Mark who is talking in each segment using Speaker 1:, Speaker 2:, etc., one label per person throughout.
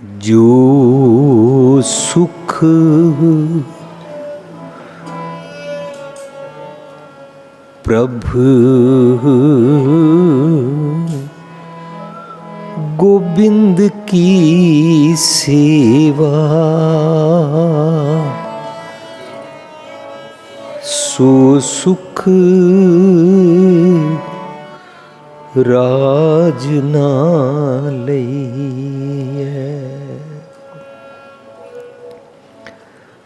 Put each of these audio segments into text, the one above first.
Speaker 1: जो सुख प्रभु गोविंद की सेवा, सो सुख राज ना लईए।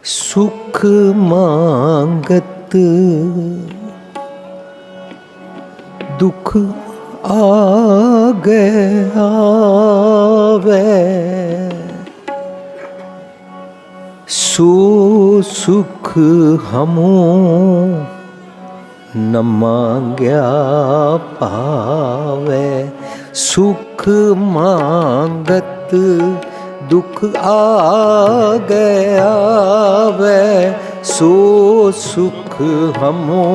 Speaker 1: सुख मांगत दुख आगे आवे, सो सुख हमो न मांग्या पावे। सुख मांगत दुख आगे आवे, सो सुख हमो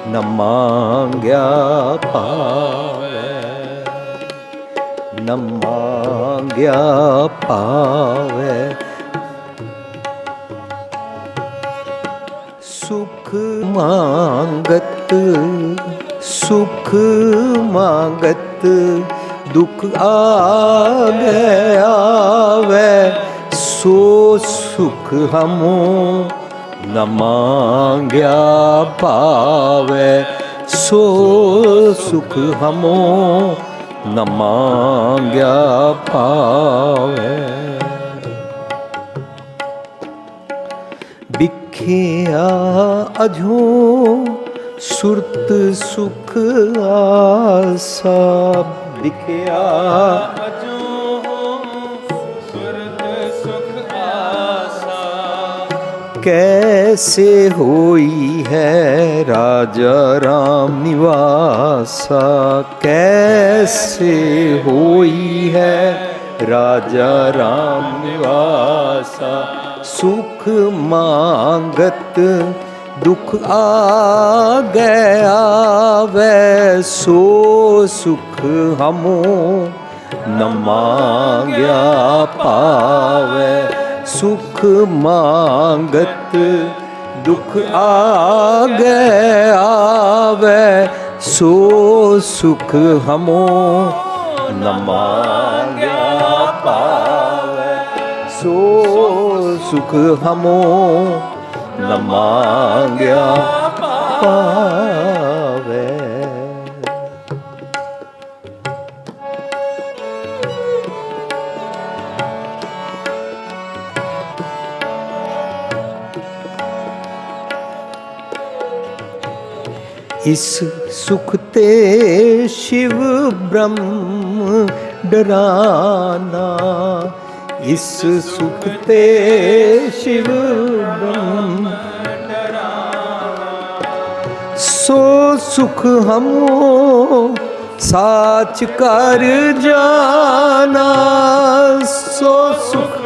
Speaker 1: न मांग्या पावे, न मांग्या पावे। सुख मांगत सुख मांगत दुख आगे आवे, सो सुख हमो न मांग्या पावे। सो सुख हमो न मांग्या पावे। बिख्या अझो सुरत सुख आसा, बिख्या कैसे होई है राजा राम निवासा, कैसे होई है राजा राम निवासा। सुख मांगत दुख आगे आवे, सो सुख हमो न मांग्या पावे। सुख मांगत दुख आगे आवे, सो सुख हमो न मांग्या पावे। सो सुख हमो न मांग्या पावे। इस सुख ते शिव ब्रह्म डराना, इस सुख ते शिव ब्रह्म डराना। सो सुख हमो साच कर जाना, सो सुख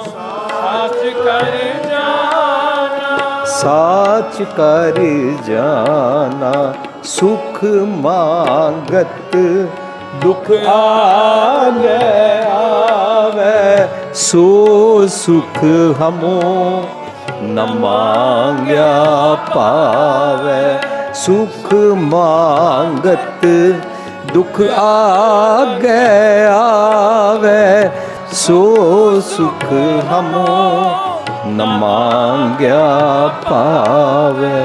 Speaker 1: साच कर जाना, साच कर जाना। सुख मांगत दुख आगे आवे, सो सुख हमो न मांग्या पावे। सुख मांगत दुख आगे आवे, सो सुख हमो न मांग्या पावे।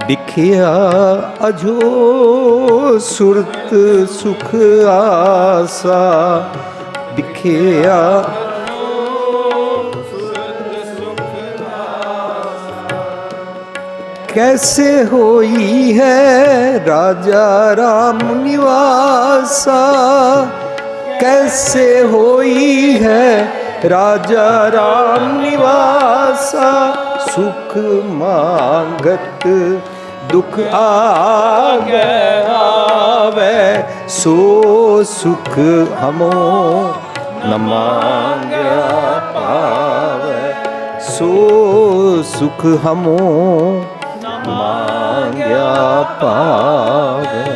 Speaker 1: बिख्या अझो सुरत सुख आसा, बिख्या कैसे होई है राजा राम निवासा, कैसे होई है राजा राम निवासा। सुख मांगत दुख आगे आवे, सो सुख हमो न मांग्या पावे। सो सुख हमो मांग्या पावे।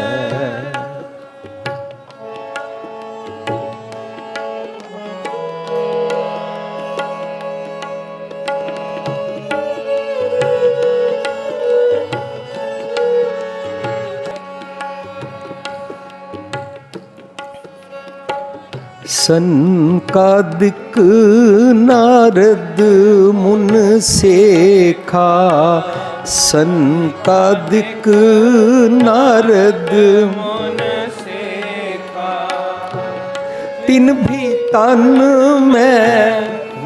Speaker 1: सनकादिक नारद मुन सेखा, सनकादिक नारद
Speaker 2: मुन सेखा।
Speaker 1: तिन भी तन में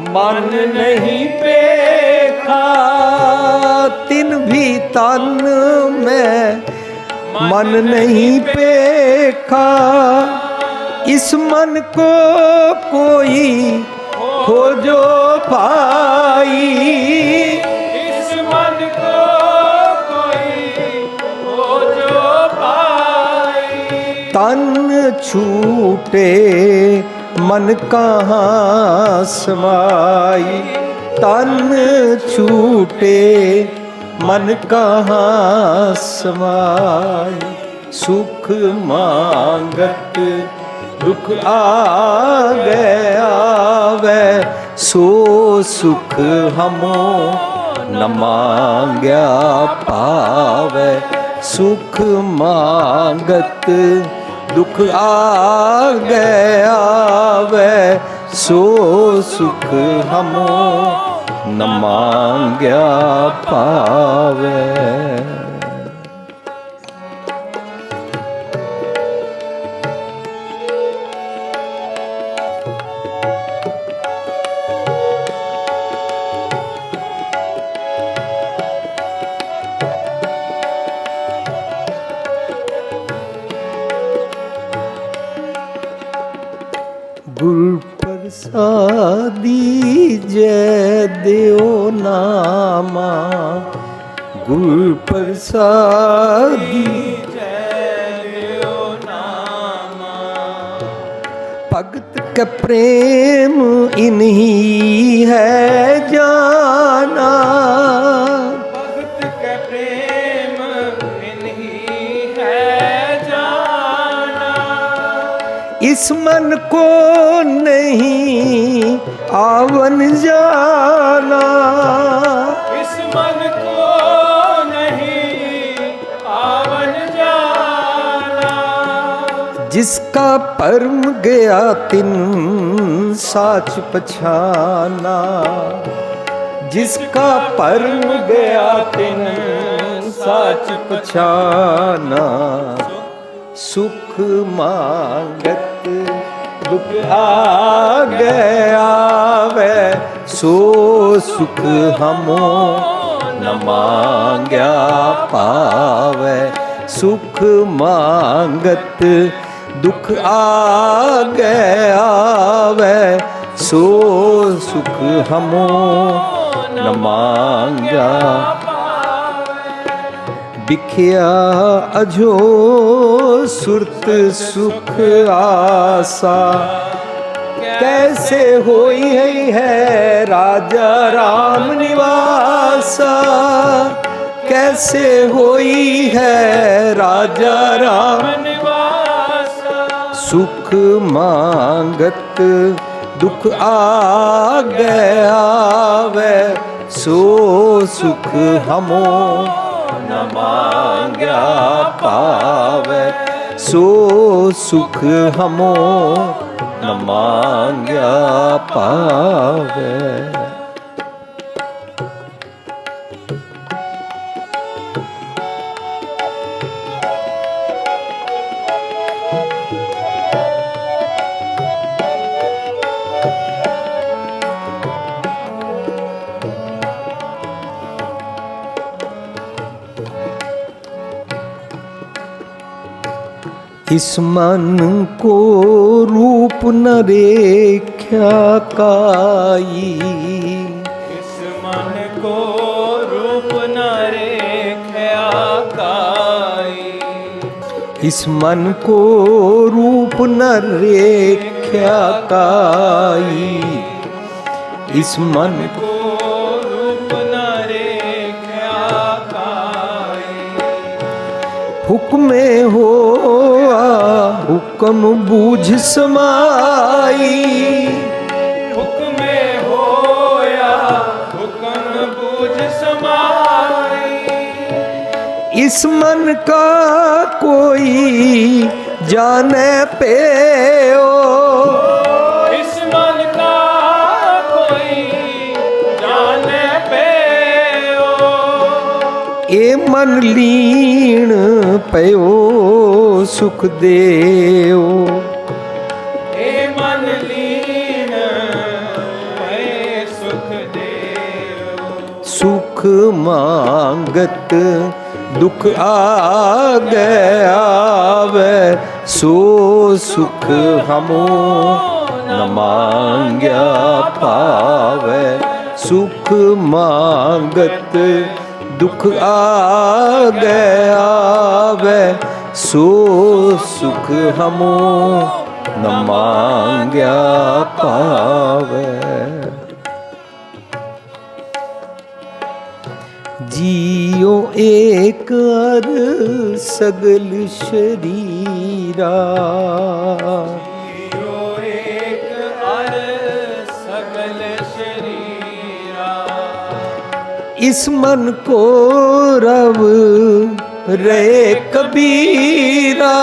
Speaker 1: मन नहीं पेखा, तिन भी तन में मन नहीं पेखा। इस मन को कोई खोजो पाई,
Speaker 2: इस मन को कोई खोजो पाई।
Speaker 1: तन छूटे मन कहाँ समाई, तन छूटे मन कहाँ समाई। सुख मांगत दुख आ गया वै, सो सुख हमो न मांग्या पावै। सुख मांगत दुख आ गया वै, सो सुख हमो न मांग्या पावै। गुरु प्रसादी जय देव नामा, गुरु प्रसादी
Speaker 2: जय देव नामा।
Speaker 1: भगत के प्रेम इन्हीं है जाना,
Speaker 2: भगत के प्रेम इन्हीं है जाना।
Speaker 1: इस मन को नहीं आवन जाना,
Speaker 2: इस मन को नहीं आवन जाना।
Speaker 1: जिसका परम गया तिन साच पछाना, जिसका परम गया तिन साच पछाना। सुख मांगत दुख आ गया वै, सो सुख हमो न मांग्या पावै। सुख मांगत दुख आ गया वै, सो सुख हमो न मांग्या। बिखिया अजो सुरत सुख आसा, कैसे होई है राजा राम निवासा। कैसे होई है राजा राम
Speaker 2: निवासा।
Speaker 1: सुख मांगत दुख आ गया वै, सो सुख हमो न मांग्या पावै। सो सुख हमो न मांग्या पावै। इस मन को रूप न रेख्या काई,
Speaker 2: इस मन को रूप न रेख्या काई।
Speaker 1: इस मन को रूप न रेख्या काई। इस मन
Speaker 2: को रूप न रेख्या काई।
Speaker 1: हुक्मे हो हुक्म बूझ समाई।
Speaker 2: हुक्मे होया हुक्म बूझ समाई।
Speaker 1: इस मन का कोई जाने पे ओ, ए मन लीन पयो सुख देओ,
Speaker 2: हे मन लीन भय सुख देव।
Speaker 1: सुख मांगत दुख आगे आवे, सो सुख हमो न मांग्या पावे। सुख मांगत दुख आगे आवे, सो सुख हमो न मांग्या पावे। जियो एक अर सगल शरीरा,
Speaker 2: जियो एक अर सकल शरीरा।
Speaker 1: इस मन को रव रे कबीरा,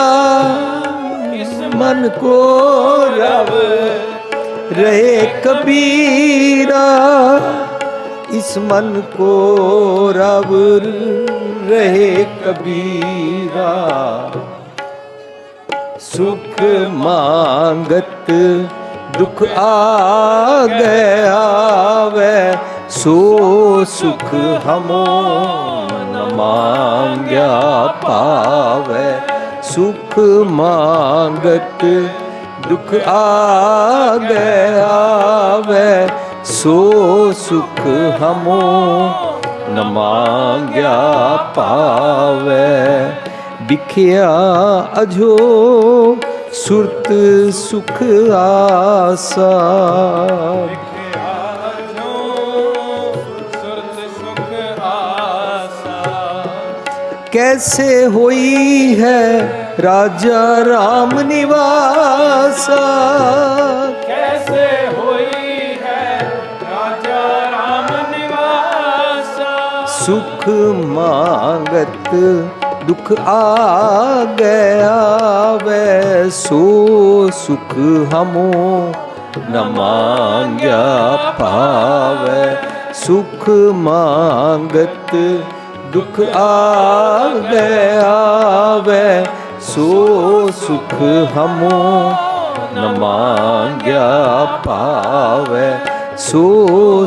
Speaker 1: इस मन को रव रे कबीरा। इस मन को रव रहे कबीरा, सुख मांगत दुख आगे आवे, सो सुख हमो न मांग्या पावे। सुख मांगत दुख आगे आवे, सो सुख हमो न मांग्या पावे। बिखिया अजो सुरत सुख आसा,
Speaker 2: सुरत सुख आसा।
Speaker 1: कैसे होई है राजा राम निवासा।
Speaker 2: कैसे होई है राजा राम निवासा।
Speaker 1: सुख मांगत दुख आगे आवे, सो सुख हमो न मांग्या पावे। सुख मांगत दुख आगे आवे, सो सुख हमो न मांग्या पावे। सो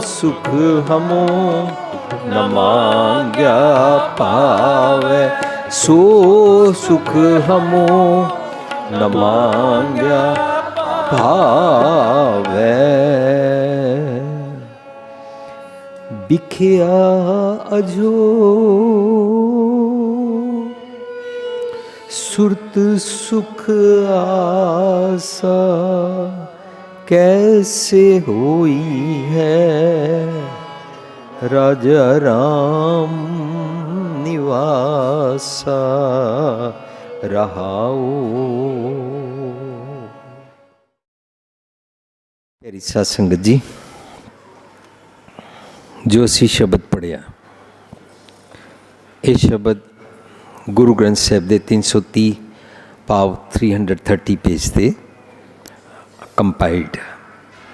Speaker 1: सुख हमो न मांग्या पावे। सो सुख हमो न मांग्या पावे। बिखिया अजो सुरत सुख आसा, कैसे होई है राजा राम निवासा रहाओ। प्यारी साध संगत जी, जो असी शब्द पढ़िया, ये शब्द गुरु ग्रंथ साहिब दे 330 भाव 330 पेज से कंपाइल्ड।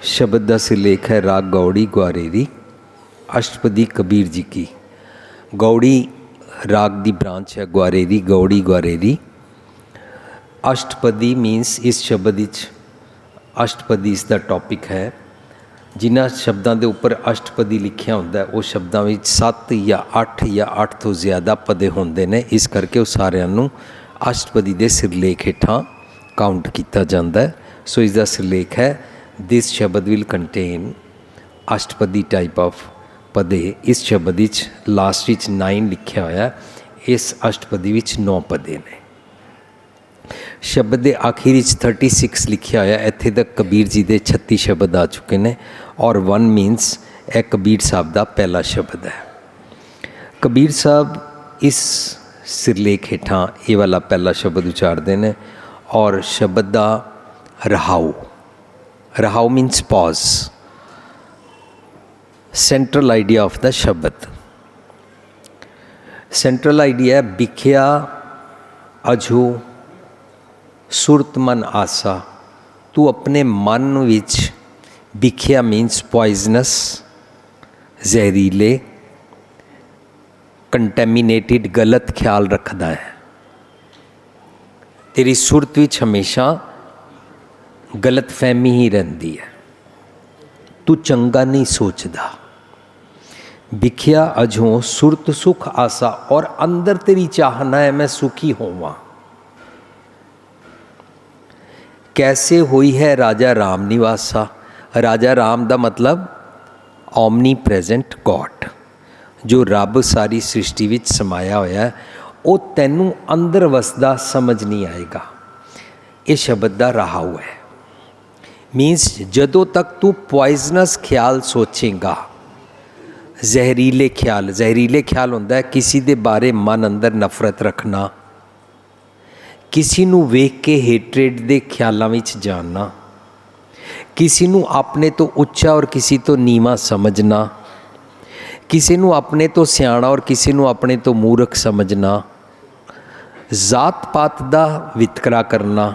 Speaker 1: शब्द का सिरलेख है राग गौड़ी ग्वारेरी, अष्टपदी कबीर जी की। गौड़ी राग की ब्रांच है, ग्वारेरी गौड़ी ग्वारेरी। अष्टपदी मीनस इस शब्द विच अष्टपदी इसका टॉपिक है। जिन्हां शब्दों के उपर अष्टपदी लिखिया होंदा है वो शब्दों में 7 या 8 तो ज़्यादा पदे होंदे ने, इस करके वो सारिਆਂ ਨੂੰ अष्टपदी के सिरलेख हेठां काउंट किया जाता है। सो इसका सिरलेख है दिस शब्द will contain Ashtapadi type of पदे। इस शब्द विच लास्ट विच 9 लिखा होया, इस अष्टपदी विच 9 पदे ने। शब्द के आखिर 36 लिखा होया, इत्थे तक कबीर जी के 36 शब्द आ चुके हैं और 1 मीनस यह कबीर साहब का पहला शब्द है। कबीर साहब इस सिरलेख हेठां ये वाला पहला शब्द उचारते हैं और शब्द का rahau, rahau means pause, central idea of the shabad. Central idea है बिखिया अजू सुरत मन आसा। तू अपने मन विच, बिखिया मीनस पॉइजनस, जहरीले, ਕੰਟੈਮੀਨੇਟਿਡ ਗਲਤ ਖਿਆਲ ਰੱਖਦਾ ਹੈ। ਤੇਰੀ ਸੁਰਤ ਵਿੱਚ ਹਮੇਸ਼ਾ ਗਲਤ ਫਹਿਮੀ ਹੀ ਰਹਿੰਦੀ ਹੈ। ਤੂੰ ਚੰਗਾ ਨਹੀਂ ਸੋਚਦਾ। ਵਿਖਿਆ ਅਜੋਂ ਸੁਰਤ ਸੁਖ ਆਸਾ, ਔਰ ਅੰਦਰ ਤੇਰੀ ਚਾਹਨਾ ਹੈ ਮੈਂ ਸੁਖੀ ਹੋਵਾਂ। कैसे हुई है राजा राम निवासा। राजा राम ਦਾ ਮਤਲਬ ਓਮਨੀ ਪ੍ਰੈਜ਼ੈਂਟ ਗॉड, ਜੋ ਰੱਬ ਸਾਰੀ ਸ੍ਰਿਸ਼ਟੀ ਵਿੱਚ ਸਮਾਇਆ ਹੋਇਆ ਹੈ। ਉਹ ਤੈਨੂੰ ਅੰਦਰ ਵਸਦਾ ਸਮਝ ਨਹੀਂ ਆਏਗਾ। ਇਹ ਸ਼ਬਦ ਦਾ ਰਹਾਉ ਹੈ। ਮੀਨਸ ਜਦੋਂ ਤੱਕ ਤੂੰ ਪੋਇਜ਼ਨਸ ਖਿਆਲ ਸੋਚੇਗਾ, ਜ਼ਹਿਰੀਲੇ ਖਿਆਲ ਹੁੰਦਾ ਹੈ ਕਿਸੇ ਦੇ ਬਾਰੇ ਮਨ ਅੰਦਰ ਨਫ਼ਰਤ ਰੱਖਣਾ, किसी ਨੂੰ ਵੇਖ ਕੇ हेट्रेड ਦੇ ਖਿਆਲਾਂ ਵਿੱਚ ਜਾਣਾ, किसी ਨੂੰ ਆਪਣੇ ਤੋਂ ਉੱਚਾ ਔਰ किसी ਤੋਂ ਨੀਵਾਂ ਸਮਝਣਾ, किसी ਨੂੰ ਆਪਣੇ ਤੋਂ ਸਿਆਣਾ ਔਰ किसी ਨੂੰ ਆਪਣੇ ਤੋਂ ਮੂਰਖ ਸਮਝਣਾ, ਜ਼ਾਤ ਪਾਤ ਦਾ ਵਿਤਕਰਾ ਕਰਨਾ।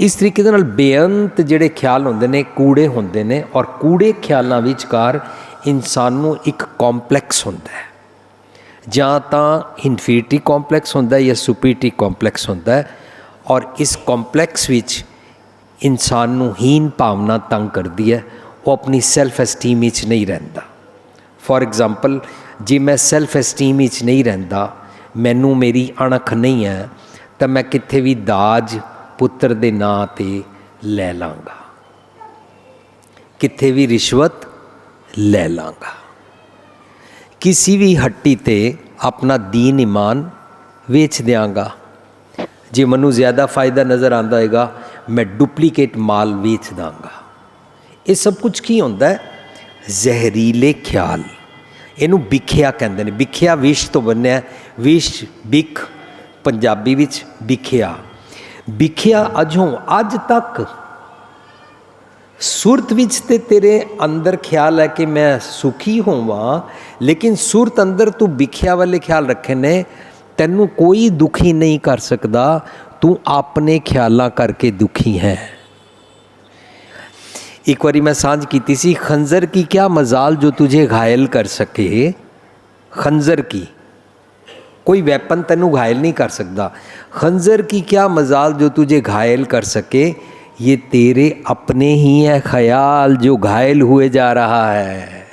Speaker 1: ਇਸ ਤਰੀਕੇ ਦੇ ਨਾਲ ਬੇਅੰਤ ਜਿਹੜੇ ਖਿਆਲ ਹੁੰਦੇ ਨੇ ਕੂੜੇ ਹੁੰਦੇ ਨੇ, ਔਰ ਕੂੜੇ ਖਿਆਲਾਂ ਵਿਚਕਾਰ ਇਨਸਾਨ ਨੂੰ ਇੱਕ ਕੰਪਲੈਕਸ ਹੁੰਦਾ ਹੈ। ਜਾਂ ਤਾਂ ਇਨਫੀਰਿਟੀ ਕੰਪਲੈਕਸ ਹੁੰਦਾ ਜਾਂ ਸੁਪੀਰੀਟੀ ਕੰਪਲੈਕਸ ਹੁੰਦਾ, ਔਰ ਇਸ ਕੰਪਲੈਕਸ ਵਿੱਚ ਇਨਸਾਨ ਨੂੰ ਹੀਨ ਭਾਵਨਾ ਤੰਗ ਕਰਦੀ ਹੈ। ਉਹ ਆਪਣੀ ਸੈਲਫ ਐਸਟੀਮ ਵਿੱਚ ਨਹੀਂ ਰਹਿੰਦਾ। ਫੋਰ ਐਗਜ਼ਾਮਪਲ, ਜੇ ਮੈਂ ਸੈਲਫ ਐਸਟੀਮ ਵਿੱਚ ਨਹੀਂ ਰਹਿੰਦਾ, ਮੈਨੂੰ ਮੇਰੀ ਅਣਖ ਨਹੀਂ ਹੈ, ਤਾਂ ਮੈਂ ਕਿੱਥੇ ਵੀ ਦਾਜ ਪੁੱਤਰ ਦੇ ਨਾਂ 'ਤੇ ਲੈ ਲਾਂਗਾ, ਕਿੱਥੇ ਵੀ ਰਿਸ਼ਵਤ ਲੈ ਲਾਂਗਾ, किसी भी हट्टी ते अपना दीन ईमान वेच देंगा। जे मनु ज़्यादा फ़ायदा नज़र आता होगा, मैं डुप्लीकेट माल वेच दाँगा। ये सब कुछ की होंदा है? जहरीले ख्याल। इनू विख्या कहते हैं। विख्या विष तो बनया, विष बिख पंजाबी विच विख्या। विख्या अजों अज तक सुरत विच ते तेरे अंदर ख्याल है कि मैं सुखी होवां, लेकिन सुरत अंदर तू विख्या वाले ख्याल रखे ने, तैनू कोई दुखी नहीं कर सकता। तू अपने ख्यालां करके दुखी है। एक बारी मैं सांझ की सी, खंजर की क्या मजाल जो तुझे घायल कर सके। खंजर की कोई वेपन तैनू घायल नहीं कर सकता। खंजर की क्या मजाल जो तुझे घायल कर सके। ये तेरे अपने ही है ख्याल जो घायल हुए जा रहा है।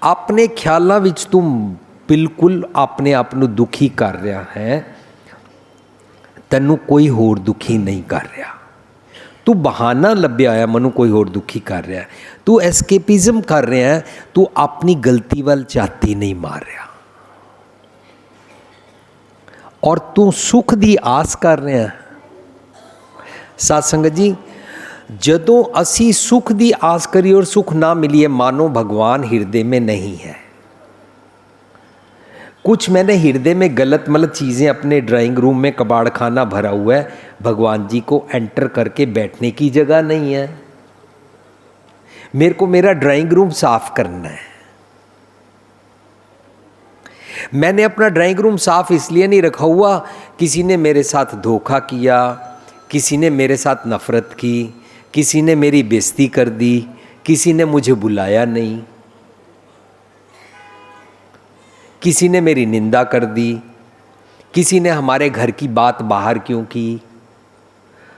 Speaker 1: अपने ख्यालों विच तू बिल्कुल अपने आप नू दुखी कर रहा है, तैनू कोई होर दुखी नहीं कर रहा। तू बहाना लभ्या होया मनु कोई होर दुखी कर रहा है। तू एस्केपिज्म कर रहा है, तू अपनी गलती वाल जाती नहीं मार रहा, और तू सुख दी आस कर रहा है। साध संगत जी, जदों असी सुख की आस करिए और सुख ना मिलिए, मानो भगवान हृदय में नहीं है। कुछ मैंने हृदय में गलत मतलब चीज़ें, अपने ड्राइंग रूम में कबाड़ खाना भरा हुआ है, भगवान जी को एंटर करके बैठने की जगह नहीं है। मेरे को मेरा ड्राइंग रूम साफ करना है। मैंने अपना ड्राइंग रूम साफ इसलिए नहीं रखा हुआ, किसी ने मेरे साथ धोखा किया, किसी ने मेरे साथ नफ़रत की, किसी ने मेरी बेइज्जती कर दी, किसी ने मुझे बुलाया नहीं, किसी ने मेरी निंदा कर दी, किसी ने हमारे घर की बात बाहर क्यों की।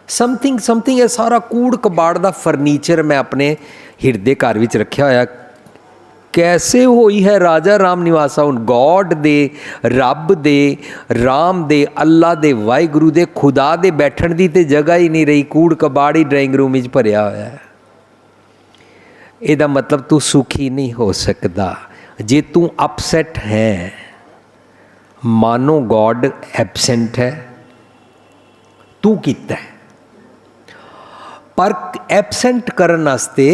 Speaker 1: समथिंग ये सारा कूड़ कबाड़ दा फर्नीचर मैं अपने हिरदे घर विच रखा होया। कैसे होई है राजा राम निवासा। उन गॉड दे, रब दे, राम दे, अल्लाह दे, वाहिगुरु दे, खुदा दे बैठण दी ते जगह ही नहीं रही। कूड़ कबाड़ ही ड्राइंग रूम विच भरिया होया है। इहदा मतलब तू सुखी नहीं हो सकता। जे तू अपसैट है, मानो गॉड एबसेंट है, तू कीता है। पर एबसेंट करन वास्ते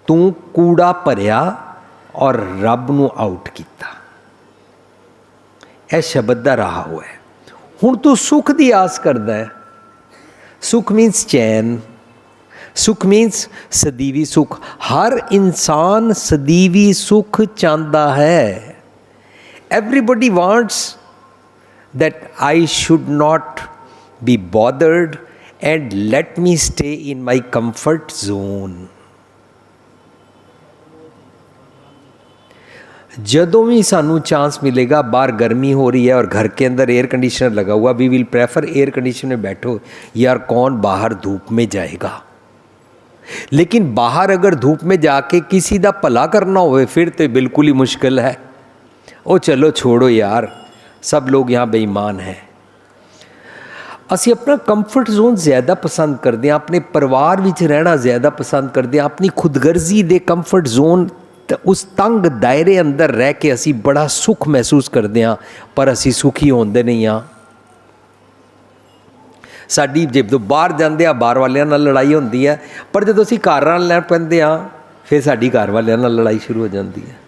Speaker 1: तू कूड़ा भरिया और रब नू आउट किया। यह शब्द का रहा हुआ है। हुण तू सुख की आस करदा है। सुख मीन्स चैन, सुख मीन्स सदीवी सुख। हर इंसान सदीवी सुख चाहता है। Everybody wants that I should not be bothered and let me stay in my comfort zone. जदों भी सानू चांस मिलेगा, बाहर गर्मी हो रही है और घर के अंदर एयर कंडीशनर लगा हुआ, we will prefer air conditioner में बैठो। यार कौन बाहर धूप में जाएगा। लेकिन बाहर अगर धूप में जाके किसी का भला करना हो फिर तो बिल्कुल ही मुश्किल है। ओ चलो छोड़ो यार, सब लोग यहाँ बेईमान हैं। ਅਸੀਂ अपना कंफर्ट जोन ज़्यादा पसंद करते हैं, अपने परिवार विच रहना ज़्यादा पसंद करते हैं, अपनी खुदगर्जी दे कंफर्ट जोन उस तंग दायरे अंदर रह के असी बड़ा सुख महसूस करते हैं, पर असी सुखी होंदे नहीं हाँ। साडी जब बाहर जाते हैं बाहर वालियां नाल लड़ाई होती है, पर जो असी घर नाल लड़ पैंदे हाँ फिर साडी घर वालियां नाल लड़ाई शुरू हो जाती है।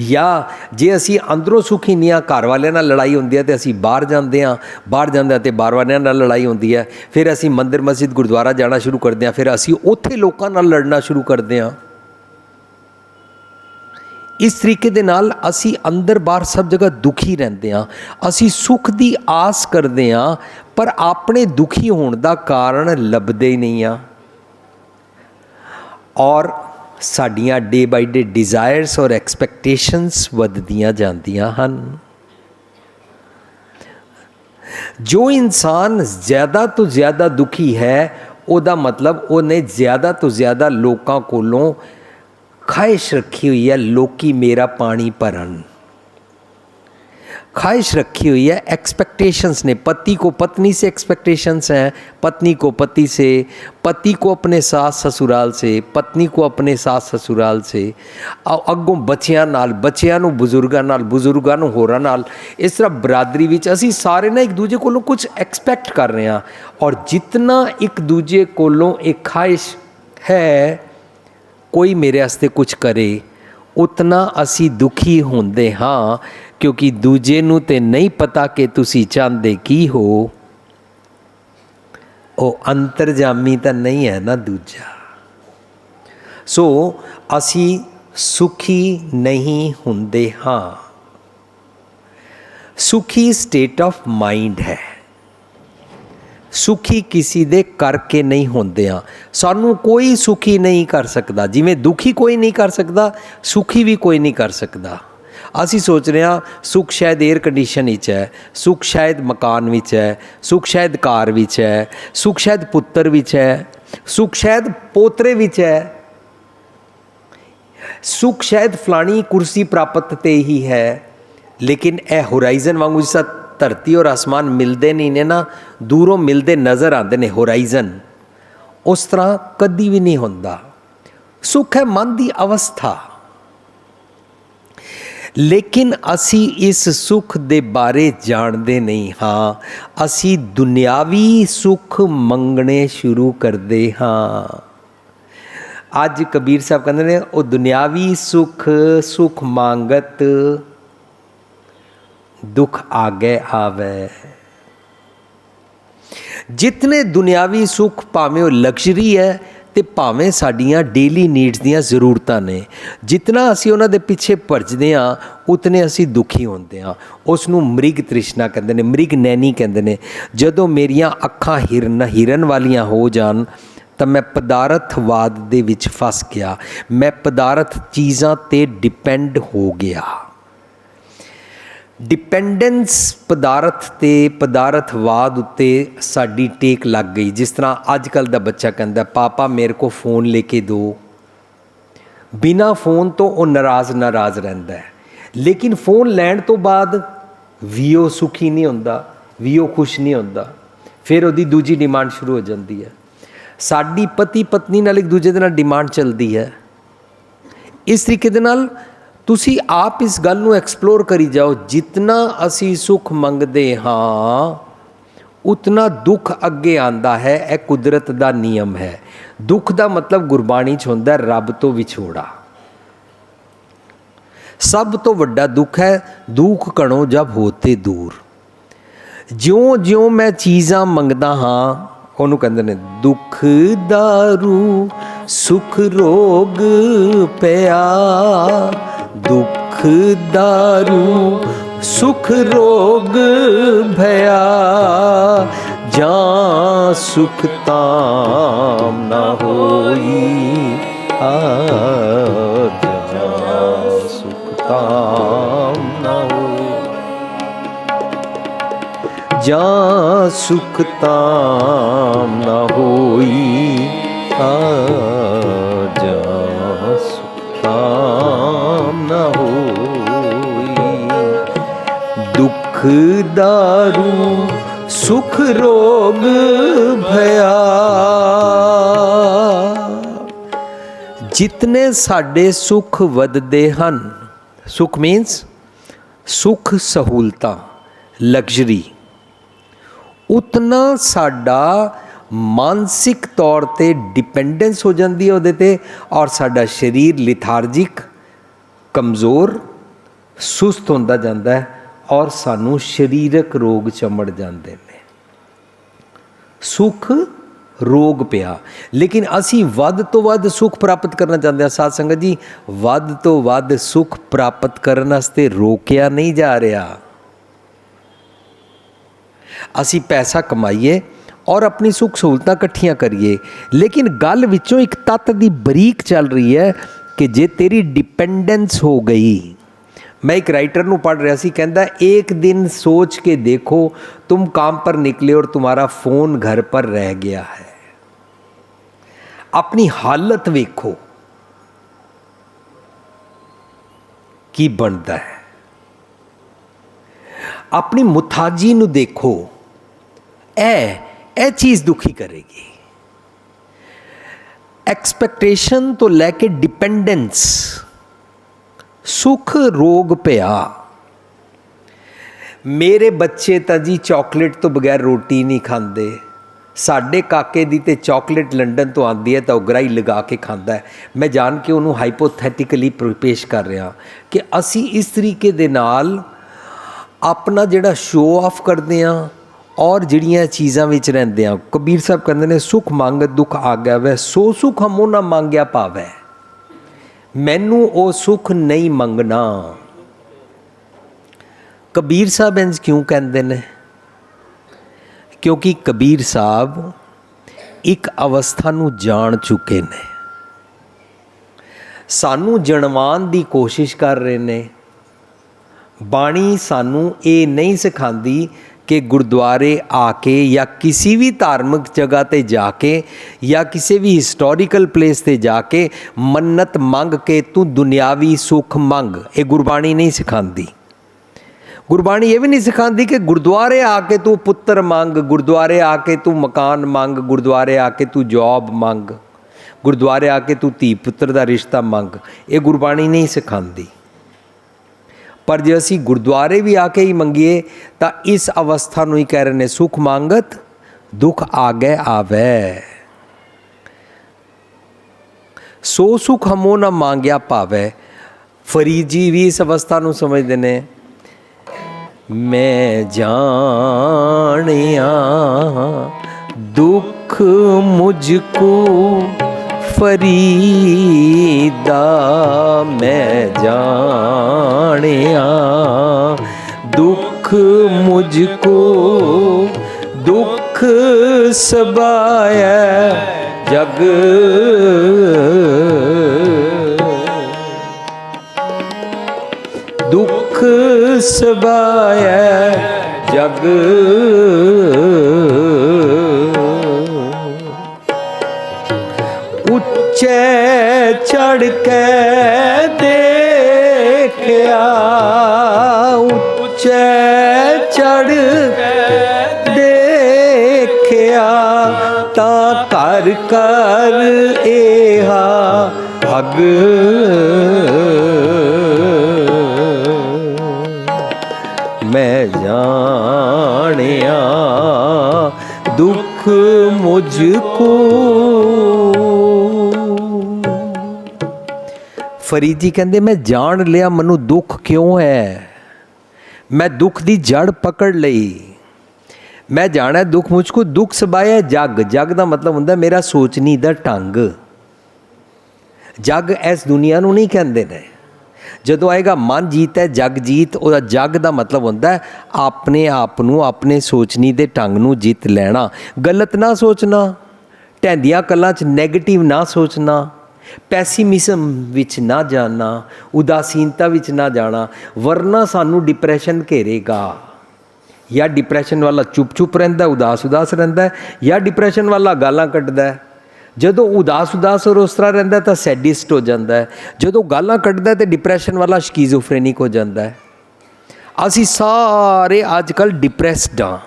Speaker 1: या जे असी अंदरों सुखी नहीं हाँ, घर वालियां नाल लड़ाई होंदी है तो असी बाहर जाते हैं, बाहर जाते तो बाहर वालियां नाल लड़ाई होती है, फिर असी मंदिर मस्जिद गुरुद्वारा जाना शुरू करते हैं, फिर असी उत्थे लोकां नाल लड़ना शुरू करते हैं। इस तरीके दे नाल असी अंदर बाहर सब जगह दुखी रहते हैं। असी सुख की आस करते हैं पर अपने दुखी होने का कारण लभदे ही नहीं हाँ। और साडियां डे बाई डे डिज़ायर्स और एक्सपैक्टेशनस वधदियां जांदियां हन। जो इंसान ज़्यादा तो ज़्यादा दुखी है उहदा मतलब उन्हें ज़्यादा तो ज़्यादा लोकां कोलों ख्वाहिश रखी हुई है, लोकी मेरा पानी भरन। ख्वाहिश रखी हुई है, एक्सपेक्टेशंस ने। पति को पत्नी से एक्सपेक्टेशंस हैं, पत्नी को पति से, पति को अपने सास ससुराल से, पत्नी को अपने सास ससुराल से, अगों बच्चियां नाल, बच्चियां नूं बुजुर्गां नाल, बुजुर्गां नूं होरां नाल। इस तरह बरादरी विच असी सारे ना एक दूजे कोलों कुछ एक्सपैक्ट कर रहे हैं, और जितना एक दूजे कोलों एक ख्वाहिश है कोई मेरे वास्ते कुछ करे, उतना असी दुखी होंदे हाँ, क्योंकि दूजे नूं ते नहीं पता कि तुसी चाहते की हो। ओ अंतरजामी तो नहीं है ना दूजा। सो असी सुखी नहीं होंदे हाँ। सुखी स्टेट ऑफ माइंड है, सुखी किसी दे करके नहीं होंदे हाँ। सानू कोई सुखी नहीं कर सकता, जिमें दुखी कोई नहीं कर सकता सुखी भी कोई नहीं कर सकता। असी सोच रहे हाँ सुख शायद एयर कंडीशन विच है, सुख शायद मकान विच है, सुख शायद कार विच है, सुख शायद पुत्र विच है, सुख शायद पोतरे विच है, सुख शायद फलानी कुर्सी प्राप्त ते ही है। लेकिन ए होराइजन वांगू जिस धरती और आसमान मिलते नहीं ने ना, दूरों मिलते नज़र आते ने होराइजन, उस तरह कदी भी नहीं होंदा। सुख है मन की अवस्था, लेकिन असी इस सुख दे बारे जानते नहीं हाँ। असी दुनियावी सुख मंगने शुरू करते हाँ। अज कबीर साहब कहते हैं वो दुनियावी सुख सुख मांगत दुख आगे आवे। जितने दुनियावी सुख भावें वो लग्जरी है तो भावें साडियां डेली नीड्स दियां ज़रूरतां ने, जितना असी उन्हां दे पिछे भजदे हाँ उतने असी दुखी होंदे हाँ। उसनूं मृग तृष्णा कहते हैं, मृग नैनी कहते हैं। जदों मेरियां अखां हिरन वालियां हो जान तो मैं पदार्थवाद दे विच फस गया, मैं पदार्थ चीज़ां ते डिपेंड हो गया। डिपेंडेंस पदार्थ ते पदार्थवाद उत्ते साडी टेक लग गई। जिस तरह अजकल दा बच्चा कहता पापा मेरे को फ़ोन लेके दो, बिना फ़ोन तो वो नाराज़ रहता है। लेकिन फ़ोन लैण तो बाद भी वो सुखी नहीं होंदा, भी वो खुश नहीं होंदा, फिर उसदी दूजी डिमांड शुरू हो जाती है। साडी पति पत्नी नाल एक दूजे दे नाल डिमांड चलती है। इस तरीके दे नाल तुसी आप इस गल नूं एक्सप्लोर करी जाओ, जितना असी सुख मंगदे हाँ उतना दुख अगे आंदा है। यह कुदरत का नियम है। दुख का मतलब गुरबाणी च हुंदा रब तो विछोड़ा। सब तो वड्डा दुख है दुख कणों जब होते दूर। ज्यों ज्यों मैं चीज़ां मंगदा हाँ, ਉਹਨੂੰ ਕਹਿੰਦੇ ਨੇ दुख दारू सुख रोग पिया, दुख दारू सुख रोग भया, जां सुख ताम ना होई, जां सुख ताम न होई, जहाँ सुख ताम न होई, जहाँ सुख ताम न होई। दुख दारू सुख रोग भया, जितने साडे सुख वधदे हन, सुख मीन्स सुख सहूलतां लग्जरी, उतना साडा मानसिक तौर ते डिपेंडेंस हो जाती है उहदे ते, और साडा शरीर लिथार्जिक कमज़ोर सुस्त होंदा जांदा है, और सानू शरीरक रोग चमड़ जाते हैं। सुख रोग पिया, लेकिन असी वध तो वध सुख प्राप्त करना चाहते हैं। साध संगत जी, वध तो वध सुख प्राप्त करने वास्ते रोकिया नहीं जा रहा। असी पैसा कमाइए और अपनी सुख सहूलतां इकट्ठियां करिए, लेकिन गल विचों एक तत्त दी बरीक चल रही है कि जे तेरी डिपेंडेंस हो गई। मैं एक राइटर नू पढ़ रहा सी, कहता एक दिन सोच के देखो तुम काम पर निकले और तुम्हारा फ़ोन घर पर रह गया है। अपनी हालत वेखो की बनता है, अपनी मुथाजी नू देखो, ए चीज़ दुखी करेगी। एक्सपेक्टेशन तो लैके डिपेंडेंस, सुख रोग पिया। मेरे बच्चे तो जी चॉकलेट तो बगैर रोटी नहीं खाते। साडे काके दी ते चॉकलेट लंडन तो आती है तो उगरा ही लगा के खाता है। मैं जान के उन्होंने हाइपोथैटिकली पेश कर रहा कि असी इस तरीके दे नाल अपना जिहड़ा शो ऑफ करते हैं और जिहड़ियां चीज़ां विच रहिंदे हैं। कबीर साहब कहते हैं, सुख मंग दुख आ गया वै, सो सुख हमों ना मांगया पावै। मैनू वो सुख नहीं मंगना। कबीर साहब इंज क्यों कहते हैं? क्योंकि कबीर साहब एक अवस्था नू जान चुके ने, सानू जनवान दी कोशिश कर रहे ने। बाणी सानू ये नहीं सिखाती कि गुरुद्वारे आके या किसी भी धार्मिक जगह ते जाके या किसी भी हिस्टोरिकल प्लेस ते जाके मन्नत मंग के तू दुनियावी सुख मंग। ये गुरबाणी नहीं सिखाती। गुरबाणी ये भी नहीं सिखाती कि गुरुद्वारे आके तू पुत्र मंग, गुरुद्वारे आके तू मकान मंग, गुरुद्वारे आके तू जॉब मंग, गुरुद्वारे आके तू धी पुत्र का रिश्ता मंग। ये गुरबाणी नहीं सिखाती। पर जे असी गुरुद्वारे भी आके ही मंगीए तो इस अवस्था नूं ही कह रहे ने, सुख मांगत दुख आगे आवे, सो सुख हमों ना मांगया पावे। फरीद जी भी इस अवस्था नूं समझते ने। मैं जानिया दुख मुझको फरीदा, मैं जानिया दुख मुझको, दुख सबाया जग, दुख सबाया जग। उच्चे चढ़ के देखया, उच्चे चढ़ देखया, ता कर कर एहा भग। मैं जानिया दुख मुझको। फरीद जी कहते मैं जान लिया मनु दुख क्यों है, मैं दुख दी जड़ पकड़ लई। मैं जाना दुख मुझको, दुख सबाया जग। जग का मतलब होंदा मेरा सोचनी दा ढंग। जग इस दुनिया नूं नहीं कहते ने। जदों आएगा मन जीत है जग जीत, वह जग का मतलब होंदा है अपने आप नूं, अपने सोचनी दे ढंग नूं जित लेना। गलत ना सोचना, ढैंदियां गल्लां च नैगेटिव ना सोचना, ਪੈਸੀਮਿਜ਼ਮ ਵਿੱਚ ਨਾ ਜਾਣਾ, ਉਦਾਸੀਨਤਾ ਵਿੱਚ ਨਾ ਜਾਣਾ, ਵਰਨਾ ਸਾਨੂੰ ਡਿਪਰੈਸ਼ਨ ਘੇਰੇਗਾ। ਜਾਂ ਡਿਪਰੈਸ਼ਨ ਵਾਲਾ ਚੁੱਪ ਰਹਿੰਦਾ, ਉਦਾਸ ਰਹਿੰਦਾ, ਜਾਂ ਡਿਪਰੈਸ਼ਨ ਵਾਲਾ ਗਾਲਾਂ ਕੱਢਦਾ। ਜਦੋਂ ਉਦਾਸ ਔਰ ਉਸ ਤਰ੍ਹਾਂ ਰਹਿੰਦਾ ਤਾਂ ਸੈਡਿਸਟ ਹੋ ਜਾਂਦਾ ਹੈ। ਜਦੋਂ ਗਾਲਾਂ ਕੱਢਦਾ ਤੇ ਡਿਪਰੈਸ਼ਨ ਵਾਲਾ ਸ਼ਿਜ਼ੋਫਰੇਨਿਕ ਹੋ ਜਾਂਦਾ ਹੈ। ਅਸੀਂ ਸਾਰੇ ਅੱਜ ਕੱਲ੍ਹ ਡਿਪਰੈਸਡ ਹਾਂ।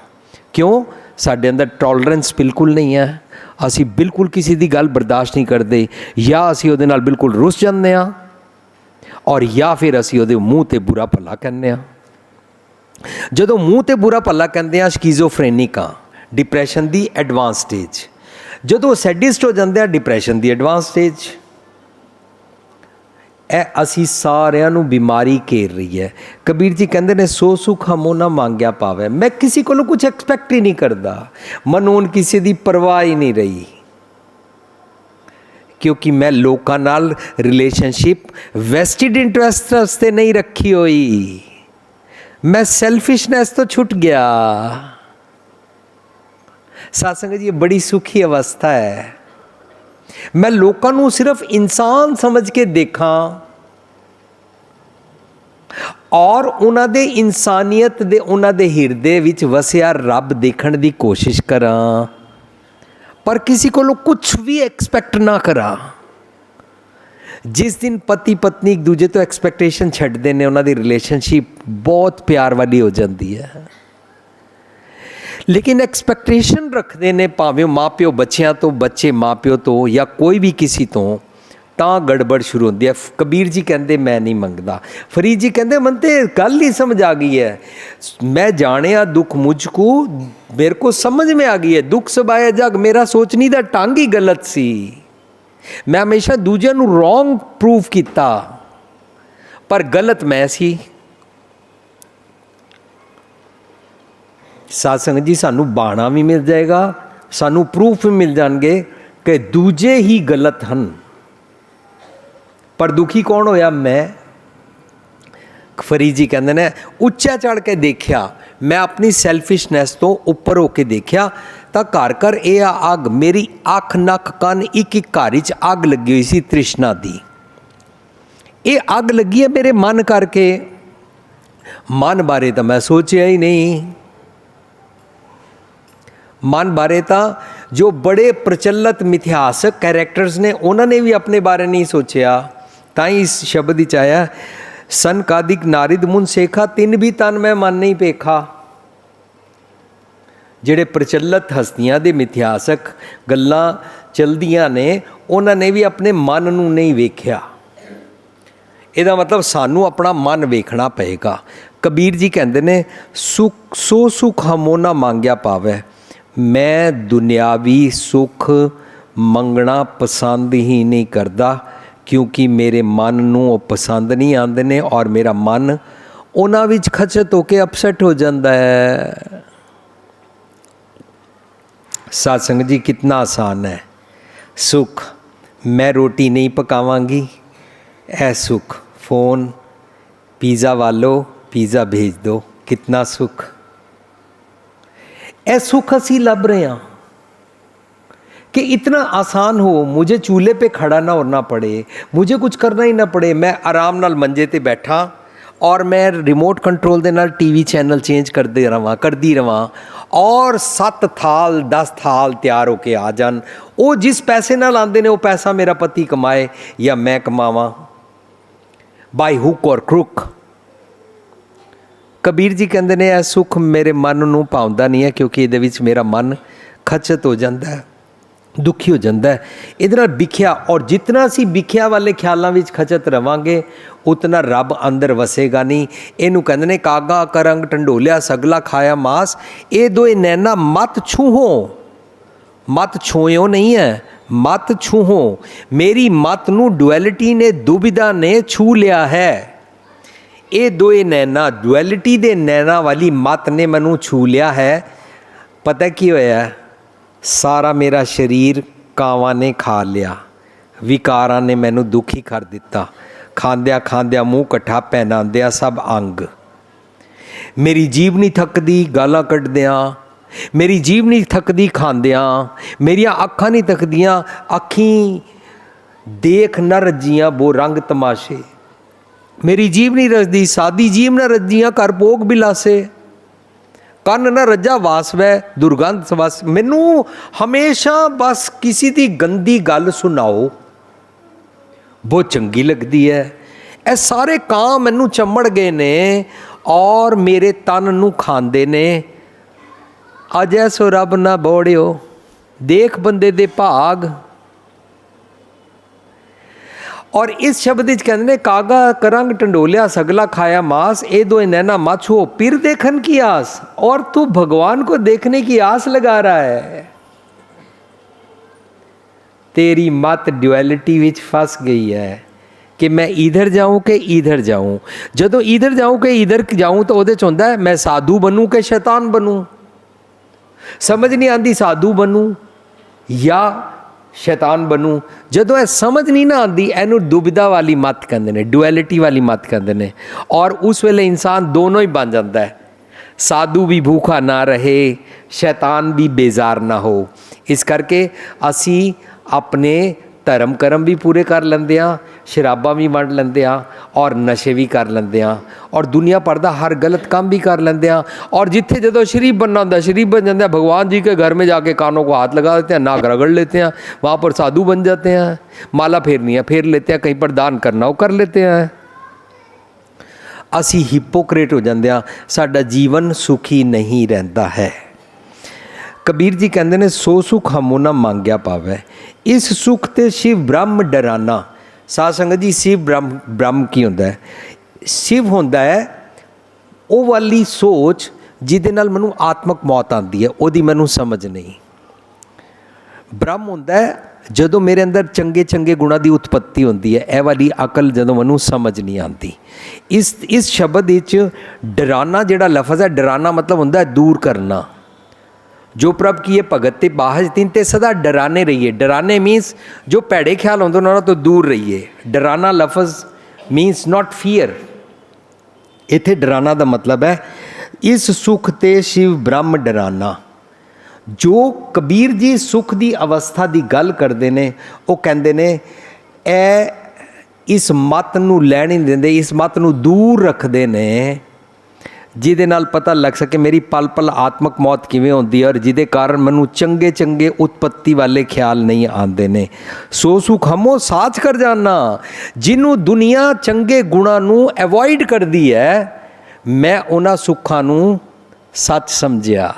Speaker 1: ਕਿਉਂ? ਸਾਡੇ ਅੰਦਰ ਟੋਲਰੈਂਸ ਬਿਲਕੁਲ ਨਹੀਂ ਹੈ। ਅਸੀਂ ਬਿਲਕੁਲ ਕਿਸੇ ਦੀ ਗੱਲ ਬਰਦਾਸ਼ਤ ਨਹੀਂ ਕਰਦੇ, ਜਾਂ ਅਸੀਂ ਉਹਦੇ ਨਾਲ ਬਿਲਕੁਲ ਰੁੱਸ ਜਾਂਦੇ ਹਾਂ, ਔਰ ਜਾਂ ਫਿਰ ਅਸੀਂ ਉਹਦੇ ਮੂੰਹ 'ਤੇ ਬੁਰਾ ਭਲਾ ਕਹਿੰਦੇ ਹਾਂ। ਜਦੋਂ ਮੂੰਹ 'ਤੇ ਬੁਰਾ ਭਲਾ ਕਹਿੰਦੇ ਹਾਂ, ਸ਼ਿਜ਼ੋਫਰੇਨਿਕ ਹਾਂ, ਡਿਪਰੈਸ਼ਨ ਦੀ ਐਡਵਾਂਸ ਸਟੇਜ। ਜਦੋਂ ਸੈਡਿਸਟ ਹੋ ਜਾਂਦੇ ਆ, ਡਿਪਰੈਸ਼ਨ ਦੀ ਐਡਵਾਂਸ ਸਟੇਜ। ਇਹ ਅਸੀਂ ਸਾਰਿਆਂ ਨੂੰ ਬਿਮਾਰੀ ਘੇਰ ਰਹੀ ਹੈ। ਕਬੀਰ ਜੀ ਕਹਿੰਦੇ ਨੇ, ਸੋ ਸੁਖ ਹਮੋ ਨਾ ਮੰਗਿਆ ਪਾਵੇ। ਮੈਂ ਕਿਸੇ ਕੋਲੋਂ ਕੁਝ ਐਕਸਪੈਕਟ ਹੀ ਨਹੀਂ ਕਰਦਾ, ਮੈਨੂੰ ਹੁਣ ਕਿਸੇ ਦੀ ਪਰਵਾਹ ਹੀ ਨਹੀਂ ਰਹੀ, ਕਿਉਂਕਿ ਮੈਂ ਲੋਕਾਂ ਨਾਲ ਰਿਲੇਸ਼ਨਸ਼ਿਪ ਵੈਸਟਿਡ ਇੰਟਰਸਟ ਵਾਸਤੇ ਨਹੀਂ ਰੱਖੀ ਹੋਈ। ਮੈਂ ਸੈਲਫਿਸ਼ਨੈਸ ਤੋਂ ਛੁੱਟ ਗਿਆ। ਸਾਧ ਸੰਗਤ ਜੀ, ਇਹ ਬੜੀ ਸੁਖੀ ਅਵਸਥਾ ਹੈ। ਮੈਂ ਲੋਕਾਂ ਨੂੰ ਸਿਰਫ ਇਨਸਾਨ ਸਮਝ ਕੇ ਦੇਖਾਂ, ਔਰ ਉਹਨਾਂ ਦੇ ਇਨਸਾਨੀਅਤ ਦੇ, ਉਹਨਾਂ ਦੇ ਹਿਰਦੇ ਵਿੱਚ ਵਸਿਆ ਰੱਬ ਦੇਖਣ ਦੀ ਕੋਸ਼ਿਸ਼ ਕਰਾਂ, ਪਰ ਕਿਸੇ ਕੋਲੋਂ ਕੁਛ ਵੀ ਐਕਸਪੈਕਟ ਨਾ ਕਰਾਂ। ਜਿਸ ਦਿਨ ਪਤੀ ਪਤਨੀ ਇੱਕ ਦੂਜੇ ਤੋਂ ਐਕਸਪੈਕਟੇਸ਼ਨ ਛੱਡਦੇ ਨੇ, ਉਹਨਾਂ ਦੀ ਰਿਲੇਸ਼ਨਸ਼ਿਪ ਬਹੁਤ ਪਿਆਰ ਵਾਲੀ ਹੋ ਜਾਂਦੀ ਹੈ। ਲੇਕਿਨ ਐਕਸਪੈਕਟੇਸ਼ਨ ਰੱਖਦੇ ਨੇ ਭਾਵੇਂ ਮਾਂ ਪਿਓ ਬੱਚਿਆਂ ਤੋਂ, ਬੱਚੇ ਮਾਂ ਪਿਓ ਤੋਂ, ਜਾਂ ਕੋਈ ਵੀ ਕਿਸੇ ਤੋਂ, ਤਾਂ ਗੜਬੜ ਸ਼ੁਰੂ ਹੁੰਦੀ ਹੈ। ਕਬੀਰ ਜੀ ਕਹਿੰਦੇ ਮੈਂ ਨਹੀਂ ਮੰਗਦਾ। ਫਰੀਦ ਜੀ ਕਹਿੰਦੇ ਮਨ ਤੇ ਗੱਲ ਹੀ ਸਮਝ ਆ ਗਈ ਹੈ। ਮੈਂ ਜਾਣਿਆ ਦੁੱਖ ਮੁਝਕੋ, ਮੇਰੇ ਕੋ ਸਮਝ में आ गई है, ਦੁੱਖ ਸਬਾਇਆ ਜਗ, ਮੇਰਾ ਸੋਚਣੀ ਦਾ ਢੰਗ ਹੀ ਗਲਤ ਸੀ। ਮੈਂ ਹਮੇਸ਼ਾ ਦੂਜਿਆਂ ਨੂੰ ਰੋਂਗ ਪ੍ਰੂਵ ਕੀਤਾ, ਪਰ ਗਲਤ ਮੈਂ ਸੀ। ਸਾਧ ਸੰਗਤ ਜੀ, ਸਾਨੂੰ ਬਾਣਾ ਵੀ ਮਿਲ ਜਾਏਗਾ, ਸਾਨੂੰ ਪ੍ਰੂਫ ਵੀ ਮਿਲ ਜਾਣਗੇ ਕਿ ਦੂਜੇ ਹੀ ਗਲਤ ਹਨ, ਪਰ ਦੁਖੀ ਕੌਣ ਹੋਇਆ? ਮੈਂ। ਫਰੀਦ ਜੀ ਕਹਿੰਦੇ ਨੇ, ਉੱਚਾ ਚੜ੍ਹ ਕੇ ਦੇਖਿਆ, ਮੈਂ ਆਪਣੀ ਸੈਲਫਿਸ਼ਨੈਸ ਤੋਂ ਉੱਪਰ ਹੋ ਕੇ ਦੇਖਿਆ ਤਾਂ ਘਰ ਘਰ ਇਹ ਅੱਗ, ਮੇਰੀ ਅੱਖ ਨੱਕ ਕੰਨ ਇੱਕ ਇੱਕ ਘਰ 'ਚ ਅੱਗ ਲੱਗੀ ਹੋਈ ਸੀ ਤ੍ਰਿਸ਼ਨਾ ਦੀ। ਇਹ ਅੱਗ ਲੱਗੀ ਹੈ ਮੇਰੇ ਮਨ ਕਰਕੇ। ਮਨ ਬਾਰੇ ਤਾਂ ਮੈਂ ਸੋਚਿਆ ਹੀ ਨਹੀਂ। ਮਨ ਬਾਰੇ ਤਾਂ ਜੋ ਬੜੇ ਪ੍ਰਚਲਿਤ ਮਿਥਿਹਾਸਕ ਕੈਰੈਕਟਰਸ ਨੇ, ਉਹਨਾਂ ਨੇ ਵੀ ਆਪਣੇ ਬਾਰੇ ਨਹੀਂ ਸੋਚਿਆ। ਤਾਂ ਹੀ ਇਸ ਸ਼ਬਦ ਵਿੱਚ ਆਇਆ, ਸਨਕਾਦਿਕ ਨਾਰਿਦ ਮੁਨ ਸੇਖਾ, ਤਿੰਨ ਵੀ ਤਨ ਮੈਂ ਮਨ ਨਹੀਂ ਪੇਖਾ। ਜਿਹੜੇ ਪ੍ਰਚਲਿਤ ਹਸਤੀਆਂ ਦੇ ਮਿਥਿਹਾਸਕ ਗੱਲਾਂ ਚਲਦੀਆਂ ਨੇ, ਉਹਨਾਂ ਨੇ ਵੀ ਆਪਣੇ ਮਨ ਨੂੰ ਨਹੀਂ ਵੇਖਿਆ। ਇਹਦਾ ਮਤਲਬ ਸਾਨੂੰ ਆਪਣਾ ਮਨ ਵੇਖਣਾ ਪਏਗਾ। ਕਬੀਰ ਜੀ ਕਹਿੰਦੇ ਨੇ, ਸੁਖ ਸੋ ਸੁਖ ਹਮੋ ਨਾ ਮੰਗਿਆ ਪਾਵੇ। ਮੈਂ ਦੁਨਿਆਵੀ ਸੁੱਖ ਮੰਗਣਾ ਪਸੰਦ ਹੀ ਨਹੀਂ ਕਰਦਾ, ਕਿਉਂਕਿ ਮੇਰੇ ਮਨ ਨੂੰ ਉਹ ਪਸੰਦ ਨਹੀਂ ਆਉਂਦੇ ਨੇ, ਔਰ ਮੇਰਾ ਮਨ ਉਹਨਾਂ ਵਿੱਚ ਖਚਤ ਹੋ ਕੇ ਅਪਸੈਟ ਹੋ ਜਾਂਦਾ ਹੈ। ਸਾਧ ਸੰਗਤ ਜੀ, ਕਿਤਨਾ ਆਸਾਨ ਹੈ ਸੁੱਖ। ਮੈਂ ਰੋਟੀ ਨਹੀਂ ਪਕਾਵਾਂਗੀ, ਇਹ ਸੁੱਖ। फ़ोन, पिज़्ज़ा वालो पिज़्ज़ा भेज दो, कितना सुख। ਇਹ सुख ਅਸੀਂ ਲੱਭ ਰਹੇ ਹਾਂ कि इतना आसान हो, मुझे चूल्हे पे खड़ा ना होना पड़े, मुझे कुछ करना ही ना पड़े। मैं आराम नाल मंजे ते बैठा और मैं रिमोट कंट्रोल दे नाल टीवी चैनल चेंज करती रवां और 7 थाल 10 थाल तैयार होके आ जान। वो जिस पैसे नाल आंदे ने, वो पैसा मेरा पति कमाए या मैं कमावां, बाय हुक और क्रुक। कबीर जी कहते ने, यह सुख मेरे मन नूं भाउंदा नहीं है, क्योंकि इहदे विच मेरा मन खचत हो जाता है, दुखी हो जाता है। इहदे नाल विख्या, और जितना असीं विख्या वाले ख्यालों विच खचत रवांगे, उतना रब अंदर वसेगा नहीं। इहनूं कहंदे ने, कागा करंग टंडोलिया सगला खाया मास, ये दोए नैना मत छूहो। मत छूयो नहीं है, मत छूहो। मेरी मत नूं डुअलिटी ने, दुविधा ने छू लिया है। ये दोए नैना, डुअलिटी दे नैना वाली मत ने मैनू छू लिया है। पता की होया? सारा मेरा शरीर कावां ने खा लिया, विकारां ने मैनू दुखी कर दिता। खांद्या खांद्या मूँह कट्ठा पहनांदिया सब अंग। मेरी जीभ नहीं थकदी गालां कड्डदियां, मेरी जीभ नहीं थकदी खांदियां, मेरिया अखां नहीं थकदियां अखीं देख न रजियाँ वो रंग तमाशे, मेरी जीव नहीं रजदी सादी जीव न रजियाँ कर भोग बिलासे, ਕੰਨ ਨਾ ਰੱਜਾ ਵਾਸ ਵੈ ਦੁਰਗੰਧ ਸਵਸ। ਮੈਨੂੰ ਹਮੇਸ਼ਾ ਬਸ ਕਿਸੇ ਦੀ ਗੰਦੀ ਗੱਲ ਸੁਣਾਓ, ਬਹੁਤ ਚੰਗੀ ਲੱਗਦੀ ਹੈ। ਇਹ ਸਾਰੇ ਕਾਂ ਮੈਨੂੰ ਚੰਮੜ ਗਏ ਨੇ ਔਰ ਮੇਰੇ ਤਨ ਨੂੰ ਖਾਂਦੇ ਨੇ। ਅਜੈ ਸੋ ਰੱਬ ਨਾ ਬੋੜਿਓ, ਦੇਖ ਬੰਦੇ ਦੇ ਭਾਗ। और इस शब्द कहते ने कागा करंग टंडोलिया सगला खाया मांस, ए दो नैना मछ हो पिर देखन की आस। और तू भगवान को देखने की आस लगा रहा है। तेरी मत ड्युअलिटी विच फंस गई है कि मैं इधर जाऊं कि इधर जाऊं। जदों इधर जाऊं कि इधर जाऊं तो ਉਹਦੇ ਚ ਹੁੰਦਾ मैं साधु बनूं कि शैतान बनूं। समझ नहीं आती साधु बनूं या शैतान बनूं। ਜਦੋਂ ਇਹ ਸਮਝ ਨਹੀਂ ਨਾ ਆਉਂਦੀ ਇਹਨੂੰ ਦੁਬਿਧਾ ਵਾਲੀ ਮੱਤ ਕਹਿੰਦੇ ਨੇ, ਡੁਐਲਿਟੀ ਵਾਲੀ ਮੱਤ ਕਹਿੰਦੇ ਨੇ। ਔਰ ਉਸ ਵੇਲੇ ਇਨਸਾਨ ਦੋਨੋਂ ਹੀ ਬਣ ਜਾਂਦਾ ਹੈ, ਸਾਧੂ ਵੀ ਭੂਖਾ ਨਾ ਰਹੇ, ਸ਼ੈਤਾਨ ਵੀ ਬੇਜ਼ਾਰ ਨਾ ਹੋ। ਇਸ ਕਰਕੇ ਅਸੀਂ ਆਪਣੇ ਧਰਮ ਕਰਮ ਵੀ ਪੂਰੇ ਕਰ ਲੈਂਦੇ ਹਾਂ, ਸ਼ਰਾਬਾਂ ਵੀ ਵੰਡ ਲੈਂਦੇ ਹਾਂ ਔਰ ਨਸ਼ੇ ਵੀ ਕਰ ਲੈਂਦੇ ਹਾਂ ਔਰ ਦੁਨੀਆ ਭਰ ਦਾ ਹਰ ਗਲਤ ਕੰਮ ਵੀ ਕਰ ਲੈਂਦੇ ਹਾਂ। और जिथे जो शरीफ बनना होता शरीफ बन जाते हैं, भगवान जी के घर में जाके कानों को हाथ लगा देते हैं, नाक रगड़ लेते हैं, वहाँ पर साधु बन जाते हैं, माला फेरनी है फेर लेते हैं, कहीं पर दान करना हो कर लेते हैं। असी हिपोक्रेट हो जाते हैं, साडा जीवन सुखी नहीं रहता है। कबीर जी कहते हैं सो सुख हमो ना मांग्या पावै, इस सुख ते शिव ब्रह्म डराना। साध संगत जी शिव ब्रह्म की होंदा है? शिव होंदा है ਉਹ ਵਾਲੀ ਸੋਚ ਜਿਹਦੇ ਨਾਲ ਮੈਨੂੰ ਆਤਮਕ ਮੌਤ ਆਉਂਦੀ ਹੈ, ਉਹਦੀ ਮੈਨੂੰ ਸਮਝ ਨਹੀਂ। ਬ੍ਰਹਮ ਹੁੰਦਾ ਹੈ ਜਦੋਂ ਮੇਰੇ ਅੰਦਰ ਚੰਗੇ ਚੰਗੇ ਗੁਣਾਂ ਦੀ ਉਤਪਤੀ ਹੁੰਦੀ ਹੈ, ਇਹ ਵਾਲੀ ਅਕਲ ਜਦੋਂ ਮੈਨੂੰ ਸਮਝ ਨਹੀਂ ਆਉਂਦੀ। ਇਸ ਸ਼ਬਦ ਵਿੱਚ ਡਰਾਨਾ ਜਿਹੜਾ ਲਫ਼ਜ਼ ਹੈ, ਡਰਾਨਾ ਮਤਲਬ ਹੁੰਦਾ ਹੈ ਦੂਰ ਕਰਨਾ। ਜੋ ਪ੍ਰਭ ਕੀਏ ਭਗਤ ਤੇ ਬਾਹਜ ਤਿਨ ਤੇ ਸਦਾ ਡਰਾਨੇ ਰਹੀਏ। ਡਰਾਨੇ ਮੀਨਸ ਜੋ ਭੈੜੇ ਖਿਆਲ ਹੁੰਦੇ ਉਹਨਾਂ ਤੋਂ ਦੂਰ ਰਹੀਏ। ਡਰਾਨਾ ਲਫ਼ਜ਼ ਮੀਨਸ ਨਾਟ ਫੀਅਰ। ਇੱਥੇ ਡਰਾਨਾ ਦਾ ਮਤਲਬ ਹੈ ਇਸ ਸੁਖ ਤੇ ਸ਼ਿਵ ਬ੍ਰਹਮ ਡਰਾਨਾ। ਜੋ ਕਬੀਰ ਜੀ ਸੁਖ ਦੀ ਅਵਸਥਾ ਦੀ ਗੱਲ ਕਰਦੇ ਨੇ, ਉਹ ਕਹਿੰਦੇ ਨੇ ਇਹ ਇਸ ਮਤ ਨੂੰ ਲੈਣ ਨਹੀਂ ਦਿੰਦੇ, ਇਸ ਮਤ ਨੂੰ ਦੂਰ ਰੱਖਦੇ ਨੇ, ਜਿਹਦੇ ਨਾਲ ਪਤਾ ਲੱਗ ਸਕੇ ਮੇਰੀ ਪਲ ਪਲ ਆਤਮਕ ਮੌਤ ਕਿਵੇਂ ਹੁੰਦੀ ਹੈ ਔਰ ਜਿਹਦੇ ਕਾਰਨ ਮੈਨੂੰ ਚੰਗੇ ਚੰਗੇ ਉਤਪत्ति ਵਾਲੇ ਖਿਆਲ ਨਹੀਂ ਆਉਂਦੇ ਨੇ। ਸੋ ਸੁਖ ਹਮੋ ਸਾਚ ਕਰ ਜਾਣਾ। ਜਿਹਨੂੰ ਦੁਨੀਆ ਚੰਗੇ ਗੁਣਾਂ ਨੂੰ ਅਵੋਇਡ ਕਰਦੀ ਹੈ, ਮੈਂ ਉਹਨਾਂ ਸੁੱਖਾਂ ਨੂੰ ਸੱਚ ਸਮਝਿਆ,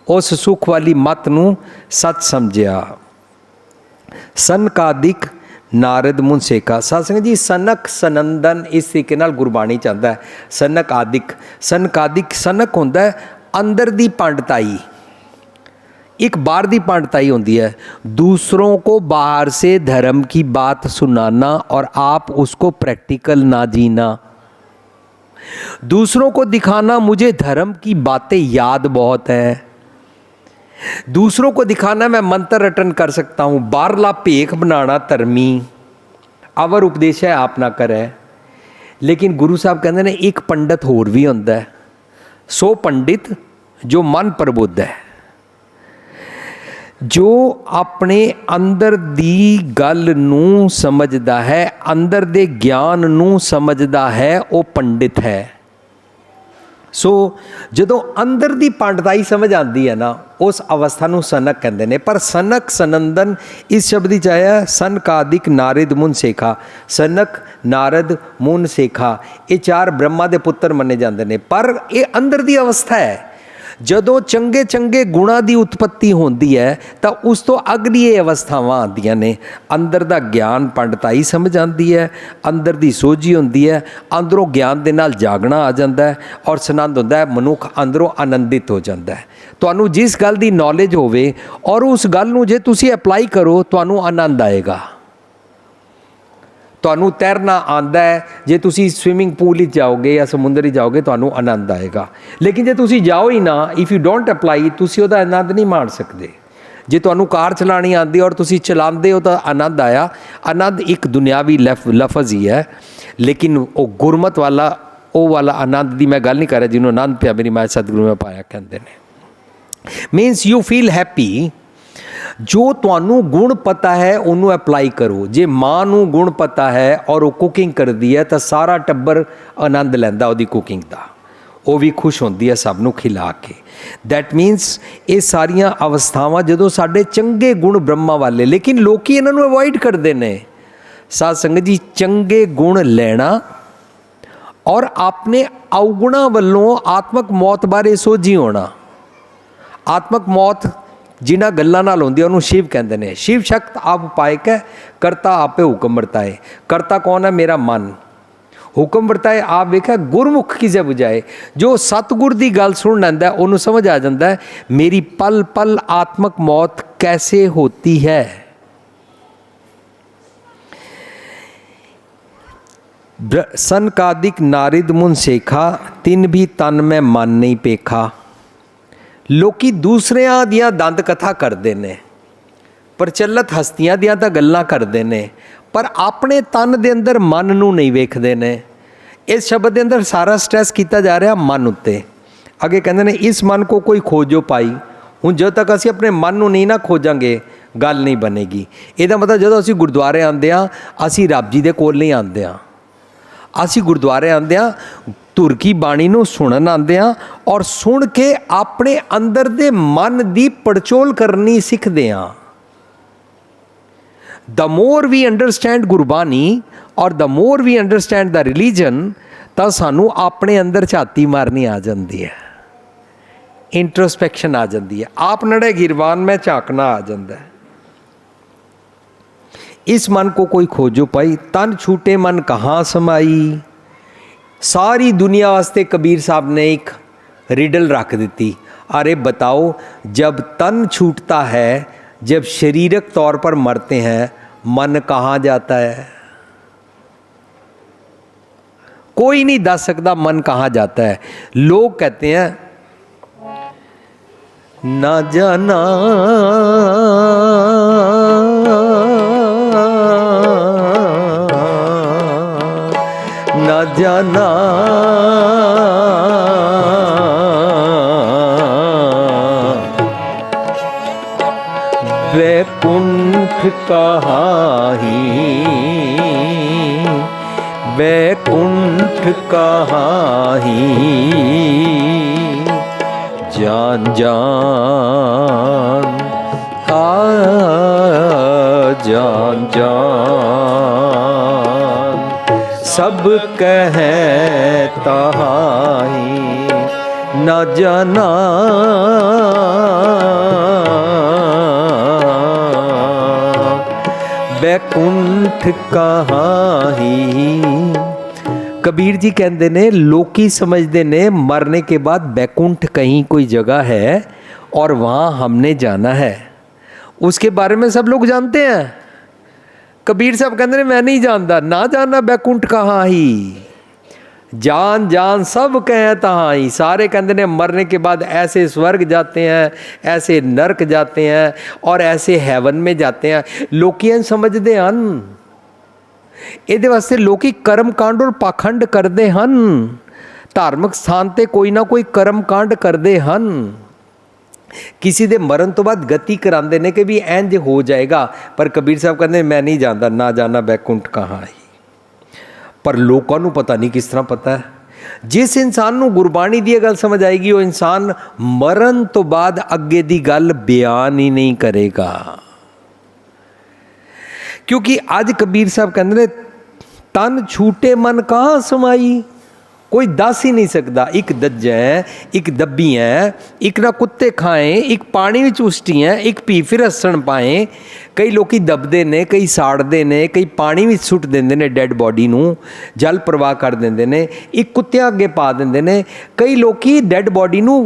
Speaker 1: ਉਸ ਸੁੱਖ ਵਾਲੀ ਮਤ ਨੂੰ ਸੱਚ ਸਮਝਿਆ। ਸਨਕਾਦਿਕ ਨਾਰਦ ਮੁਨ ਸੇਖਾ। ਸਾਧ ਸੰਗਤ ਜੀ ਸਨਕ ਸਨੰਦਨ ਇਸ ਤਰੀਕੇ ਨਾਲ ਗੁਰਬਾਣੀ ਚ ਆਉਂਦਾ ਹੈ। ਸਨਕ ਆਦਿਕ, ਸਨਕਾਦਿਕ ਸਨਕ ਹੁੰਦਾ ਹੈ ਅੰਦਰ ਦੀ ਪੰਡਤਾਈ, एक बाहर दी पंडिताई होती है। दूसरों को बाहर से धर्म की बात सुनाना और आप उसको प्रैक्टिकल ना जीना। दूसरों को दिखाना मुझे धर्म की बातें याद बहुत है, दूसरों को दिखाना मैं मंत्र रटन कर सकता हूँ, बारला भेख बनाना धर्मी, अवर उपदेश है आप ना करे। लेकिन गुरु साहब कहते हैं एक पंडित होर भी होंदा है, सो पंडित जो मन प्रबुद्ध है, जो अपने अंदर दी गल नूं समझदा है, अंदर दे ज्ञान नूं समझदा है, वो पंडित है। सो जदों अंदर दी पंडिताई समझ आती है ना, उस अवस्था नूं सनक कहंदे ने। पर सनक सनंदन इस शब्द विच आया सनकादिक नारद मुन सेखा। सनक नारद मुन सेखा ये चार ब्रह्मा दे पुत्र मने जाते हैं। पर ये अंदर दी अवस्था है। जदों चंगे चंगे गुणा की उत्पत्ति होती है तो उस तो अगली अवस्थावां आदियां ने। अंदर का ज्ञान पंडिताई समझ आती है, अंदर की सोझी होती है, अंदरों ज्ञान के नाल जागना आ जाता है और सनंद होता है, मनुख अंदरों आनंदित हो जाता है। तुहानूं जिस गल की नॉलेज होवे और उस गल नूं जे तुसीं अप्लाई करो तुहानूं आनंद आएगा। तुहानूं तैरना आंदा है, जे तुसी स्विमिंग पूल ही जाओगे या समुंदर ही जाओगे तुहानूं आनंद आएगा। लेकिन जे तुसी जाओ ही ना, इफ़ यू डोंट अप्लाई, तुसी उहदा आनंद नहीं माण सकते। जे तुहानूं कार चलानी आंदी और तुसी चलाते हो तो आनंद आया। आनंद एक दुनियावी लफज ही है, लेकिन वो गुरमत वाला वो वाला आनंद की मैं गल नहीं कर रहा जिन्होंने आनंद पिया मेरी माँ सतगुरु में पाया कहते हैं। मीनस यू फील हैप्पी ਜੋ ਤੁਹਾਨੂੰ ਗੁਣ ਪਤਾ ਹੈ ਉਹਨੂੰ ਅਪਲਾਈ ਕਰੋ। ਜੇ ਮਾਂ ਨੂੰ ਗੁਣ ਪਤਾ ਹੈ ਔਰ ਉਹ ਕੁਕਿੰਗ ਕਰਦੀ ਹੈ ਤਾਂ ਸਾਰਾ ਟੱਬਰ ਆਨੰਦ ਲੈਂਦਾ ਉਹਦੀ ਕੁਕਿੰਗ ਦਾ, ਉਹ ਵੀ ਖੁਸ਼ ਹੁੰਦੀ ਹੈ ਸਭ ਨੂੰ ਖਿਲਾ ਕੇ। ਦੈਟ ਮੀਨਸ ਇਹ ਸਾਰੀਆਂ ਅਵਸਥਾਵਾਂ ਜਦੋਂ ਸਾਡੇ ਚੰਗੇ ਗੁਣ ਬ੍ਰਹਮਾ ਵਾਲੇ, ਲੇਕਿਨ ਲੋਕੀ ਇਹਨਾਂ ਨੂੰ ਅਵੋਇਡ ਕਰਦੇ ਨੇ। ਸਾਧ ਸੰਗਤ ਜੀ, ਚੰਗੇ ਗੁਣ ਲੈਣਾ ਔਰ ਆਪਣੇ ਔਗੁਣਾਂ ਵੱਲੋਂ ਆਤਮਕ ਮੌਤ ਬਾਰੇ ਸੋਝੀ ਹੋਣਾ। ਆਤਮਕ ਮੌਤ ਜਿਨ੍ਹਾਂ ਗੱਲਾਂ ਨਾਲ ਹੁੰਦੀ ਹੈ ਉਹਨੂੰ ਸ਼ਿਵ ਕਹਿੰਦੇ ਨੇ। ਸ਼ਿਵ ਸ਼ਕਤ ਆਪ ਉਪਾਇਕ ਹੈ, ਕਰਤਾ ਆਪੇ ਹੁਕਮ ਵਰਤਾਏ। ਕਰਤਾ ਕੌਣ ਹੈ? ਮੇਰਾ ਮਨ। ਹੁਕਮ ਵਰਤਾਏ ਆਪ ਵੇਖਿਆ, ਗੁਰਮੁਖ ਕਿਸੇ ਬੁਝਾਏ। ਜੋ ਸਤਿਗੁਰ ਦੀ ਗੱਲ ਸੁਣ ਲੈਂਦਾ ਉਹਨੂੰ ਸਮਝ ਆ ਜਾਂਦਾ ਹੈ ਮੇਰੀ ਪਲ ਪਲ ਆਤਮਕ ਮੌਤ ਕੈਸੇ ਹੋਤੀ ਹੈ। सनकादिक नारिद मुन सेखा, तिन भी तन में मन नहीं पेखा। ਲੋਕੀ ਦੂਸਰਿਆਂ ਦੀਆਂ ਦੰਦ ਕਥਾ ਕਰਦੇ ਨੇ, ਪ੍ਰਚਲਿਤ ਹਸਤੀਆਂ ਦੀਆਂ ਤਾਂ ਗੱਲਾਂ ਕਰਦੇ ਨੇ, ਪਰ ਆਪਣੇ ਤਨ ਦੇ ਅੰਦਰ ਮਨ ਨੂੰ ਨਹੀਂ ਵੇਖਦੇ ਨੇ। ਇਸ ਸ਼ਬਦ ਦੇ ਅੰਦਰ ਸਾਰਾ ਸਟ੍ਰੈਸ ਕੀਤਾ ਜਾ ਰਿਹਾ ਮਨ ਉੱਤੇ। ਅੱਗੇ ਕਹਿੰਦੇ ਨੇ ਇਸ ਮਨ ਕੋ ਕੋਈ ਖੋਜੋ ਪਾਈ। ਹੁਣ ਜਦੋਂ ਤੱਕ ਅਸੀਂ ਆਪਣੇ ਮਨ ਨੂੰ ਨਹੀਂ ਨਾ ਖੋਜਾਂਗੇ ਗੱਲ ਨਹੀਂ ਬਣੇਗੀ। ਇਹਦਾ ਮਤਲਬ ਜਦੋਂ ਅਸੀਂ ਗੁਰਦੁਆਰੇ ਆਉਂਦੇ ਹਾਂ, ਅਸੀਂ ਰੱਬ ਜੀ ਦੇ ਕੋਲ ਨਹੀਂ ਆਉਂਦੇ ਹਾਂ। ਅਸੀਂ ਗੁਰਦੁਆਰੇ ਆਉਂਦੇ ਹਾਂ, ਧੁਰ ਕੀ ਬਾਣੀ ਨੂੰ ਸੁਣਨ ਆਉਂਦੇ ਹਾਂ ਔਰ ਸੁਣ ਕੇ ਆਪਣੇ ਅੰਦਰ ਦੇ ਮਨ ਦੀ ਪੜਚੋਲ ਕਰਨੀ ਸਿੱਖਦੇ ਹਾਂ। ਦ ਮੋਰ ਵੀ ਅੰਡਰਸਟੈਂਡ ਗੁਰਬਾਣੀ ਔਰ ਦ ਮੋਰ ਵੀ ਅੰਡਰਸਟੈਂਡ ਦ ਰਿਲੀਜਨ, ਤਾਂ ਸਾਨੂੰ ਆਪਣੇ ਅੰਦਰ ਝਾਤੀ ਮਾਰਨੀ ਆ ਜਾਂਦੀ ਹੈ, ਇੰਟਰੋਸਪੈਕਸ਼ਨ ਆ ਜਾਂਦੀ ਹੈ, ਆਪ ਨੜੇ ਗਿਰਵਾਨ ਮੈਂ ਝਾਕਣਾ ਆ ਜਾਂਦਾ ਹੈ। इस मन को कोई खोजो पाई, तन छूटे मन कहाँ समाई। सारी दुनिया वास्ते कबीर साहब ने एक रिडल रख दी। अरे बताओ, जब तन छूटता है, जब शारीरिक तौर पर मरते हैं, मन कहाँ जाता है? कोई नहीं दस सकता मन कहाँ जाता है। लोग कहते हैं ना जाना ना जाना वैकुंठ कहाँ ही, वैकुंठ कहाँ ही। जान जान जान जान सब कहे तहाई, न जाना वैकुंठ कहाँ ही। कबीर जी कहते ने लोकी समझते ने मरने के बाद बैकुंठ कहीं कोई जगह है और वहाँ हमने जाना है। उसके बारे में सब लोग जानते हैं। कबीर साहब कहते मैं नहीं जानता, ना जानना बैकुंठ कहाँ ही। जान जान सब कहें तहाँ ही। सारे कहते ने मरने के बाद ऐसे स्वर्ग जाते हैं, ऐसे नरक जाते हैं और ऐसे हैवन में जाते हैं। लोकी समझते हैं, ਇਹਦੇ ਵਾਸਤੇ ਲੋਕੀ ਕਰਮ ਕਾਂਡ ਔਰ ਪਾਖੰਡ ਕਰਦੇ ਹਨ। ਧਾਰਮਿਕ ਸਥਾਨ ਤੇ ਕੋਈ ਨਾ ਕੋਈ ਕਰਮ ਕਾਂਡ ਕਰਦੇ ਹਨ। ਕਿਸੇ ਦੇ ਮਰਨ ਤੋਂ ਬਾਅਦ ਗਤੀ ਕਰਾਉਂਦੇ ਨੇ ਕਿ ਵੀ ਇੰਜ ਹੋ ਜਾਏਗਾ, ਪਰ ਕਬੀਰ ਸਾਹਿਬ ਕਹਿੰਦੇ ਮੈਂ ਨਹੀਂ ਜਾਣਦਾ, ਨਾ ਜਾਣਾ ਬੈਕੁੰਠ ਕਹਾਂ ਹੀ। ਪਰ ਲੋਕਾਂ ਨੂੰ ਪਤਾ ਨਹੀਂ ਕਿਸ ਤਰ੍ਹਾਂ ਪਤਾ ਹੈ। ਜਿਸ ਇਨਸਾਨ ਨੂੰ ਗੁਰਬਾਣੀ ਦੀ ਇਹ ਗੱਲ ਸਮਝ ਆਏਗੀ ਉਹ ਇਨਸਾਨ ਮਰਨ ਤੋਂ ਬਾਅਦ ਅੱਗੇ ਦੀ ਗੱਲ ਬਿਆਨ ਹੀ ਨਹੀਂ ਕਰੇਗਾ। क्योंकि अज कबीर साहब कहते हैं तन छूटे मन कहाँ समाई। कोई दस ही नहीं सकता। एक दज्जा है, एक दब्बी है, एक ना कुत्ते खाएं, एक पानी में उछटी हैं, एक पी फिर हसन पाएँ। कई लोग दबते ने, कई साड़ते ने, कई पानी में सुट देंगे ने, डैड बॉडी नूं जल प्रवाह कर देंगे ने, एक कुत्तियां अगे पा देंगे ने। कई लोग डैड बॉडी नूं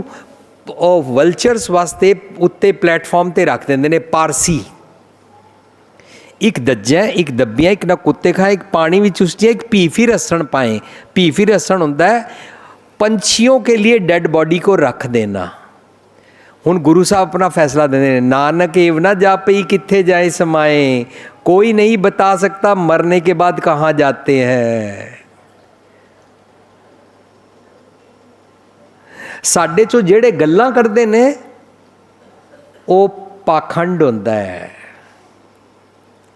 Speaker 1: वल्चर्स वास्ते उत्ते प्लेटफॉर्म ते रख देंगे ने, पारसी। एक दज्जा, एक दब्बियाँ, एक ना कुत्ते खाए, एक पानी में चुस्टियाँ, एक पी फिर हसन पाएँ। पी फिर हसन होता है पंछियों के लिए डेड बॉडी को रख देना। हुण गुरु साहब अपना फैसला देते हैं, नानक एव ना जापई कित्थे जाए समाए, कोई नहीं बता सकता मरने के बाद कहाँ जाते हैं। साडे चो जेड़े गल्लां करदे ने वो ਪਾਖੰਡ ਹੁੰਦਾ ਹੈ,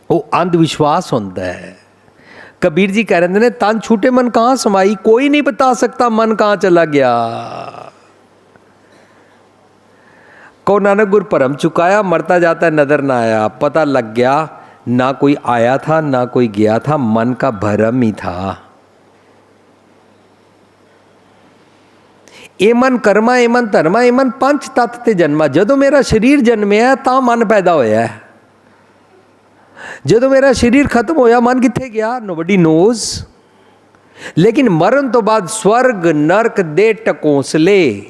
Speaker 1: ਉਹ ਅੰਧ ਵਿਸ਼ਵਾਸ ਹੁੰਦਾ ਹੈ। कबीर जी कह रहे ने तन छूटे मन कहाँ समाई, कोई नहीं बता सकता मन कहाँ चला गया। को नानक गुर भरम चुकाया, मरता जाता नजर ना आया। पता लग गया ना कोई आया था ना कोई गया था, मन का भरम ही था। ਇਹ ਮਨ ਕਰਮਾ, ਇਹ ਮਨ ਧਰਮਾ, ਇਹ ਮਨ ਪੰਜ ਤੱਤ ਤੇ ਜਨਮਾ। ਜਦੋਂ ਮੇਰਾ ਸਰੀਰ ਜਨਮਿਆ ਤਾਂ ਮਨ ਪੈਦਾ ਹੋਇਆ। ਜਦੋਂ ਮੇਰਾ ਸਰੀਰ ਖਤਮ ਹੋਇਆ ਮਨ ਕਿੱਥੇ ਗਿਆ, ਨੋਬਡੀ ਨੋਜ਼। ਲੇਕਿਨ ਮਰਨ ਤੋਂ ਬਾਅਦ ਸਵਰਗ ਨਰਕ ਦੇ ਟਕੋਸਲੇ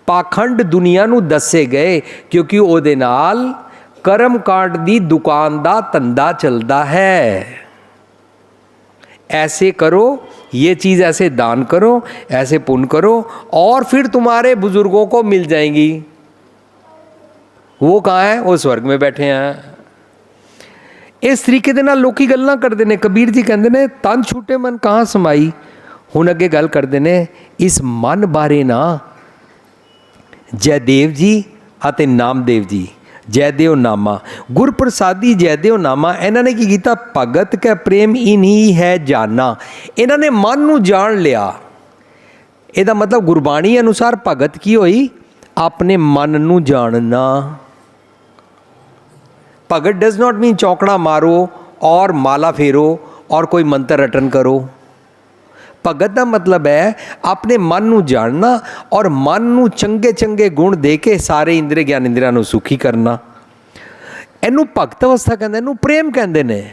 Speaker 1: ਪਾਖੰਡ ਦੁਨੀਆ ਨੂੰ ਦੱਸੇ ਗਏ, ਕਿਉਂਕਿ ਉਹਦੇ ਨਾਲ ਕਰਮ ਕਾਂਡ ਦੀ ਦੁਕਾਨ ਦਾ ਧੰਦਾ ਚੱਲਦਾ ਹੈ। ऐसे करो, ये चीज़ ऐसे दान करो, ऐसे पुण्य करो और फिर तुम्हारे बुजुर्गों को मिल जाएंगी। वो कहाँ है, वो स्वर्ग में बैठे हैं। इस तरीके ਦੇ ਨਾਲ ਲੋਕੀ ਗੱਲਾਂ ਕਰਦੇ ਨੇ। ਕਬੀਰ ਜੀ ਕਹਿੰਦੇ ਨੇ ਤਨ ਛੂਟੇ ਮਨ ਕਹਾਂ ਸਮਾਈ। ਹੁਣ ਅੱਗੇ ਗੱਲ ਕਰਦੇ ਨੇ ਇਸ ਮਨ ਬਾਰੇ ਨਾ ਜੈਦੇਵ ਜੀ ਅਤੇ ਨਾਮਦੇਵ ਜੀ। ਜੈਦੇਵ ਨਾਮਾ ਗੁਰਪ੍ਰਸਾਦੀ ਜੈਦੇਵ ਨਾਮਾ, ਇਹਨਾਂ ਨੇ ਕੀ ਕੀਤਾ, ਭਗਤ ਕੈ ਪ੍ਰੇਮ ਇਨਹੀ ਹੈ ਜਾਨਾ। ਇਹਨਾਂ ਨੇ ਮਨ ਨੂੰ ਜਾਣ ਲਿਆ। ਇਹਦਾ ਮਤਲਬ ਗੁਰਬਾਣੀ ਅਨੁਸਾਰ ਭਗਤ ਕੀ ਹੋਈ, ਆਪਣੇ ਮਨ ਨੂੰ ਜਾਣਨਾ। ਭਗਤ डज नॉट मीन चौकड़ा मारो और माला फेरो और कोई मंत्र रटन करो। भगत का मतलब है अपने मन ਨੂੰ ਜਾਣਨਾ और मन ਨੂੰ ਚੰਗੇ ਚੰਗੇ ਗੁਣ ਦੇ ਕੇ ਸਾਰੇ ਇੰਦਰੀ ਗਿਆਨ ਇੰਦਰੀਆਂ ਨੂੰ ਸੁਖੀ ਕਰਨਾ। ਇਹਨੂੰ ਭਗਤ ਅਵਸਥਾ ਕਹਿੰਦੇ, ਇਹਨੂੰ ਪ੍ਰੇਮ ਕਹਿੰਦੇ ਨੇ।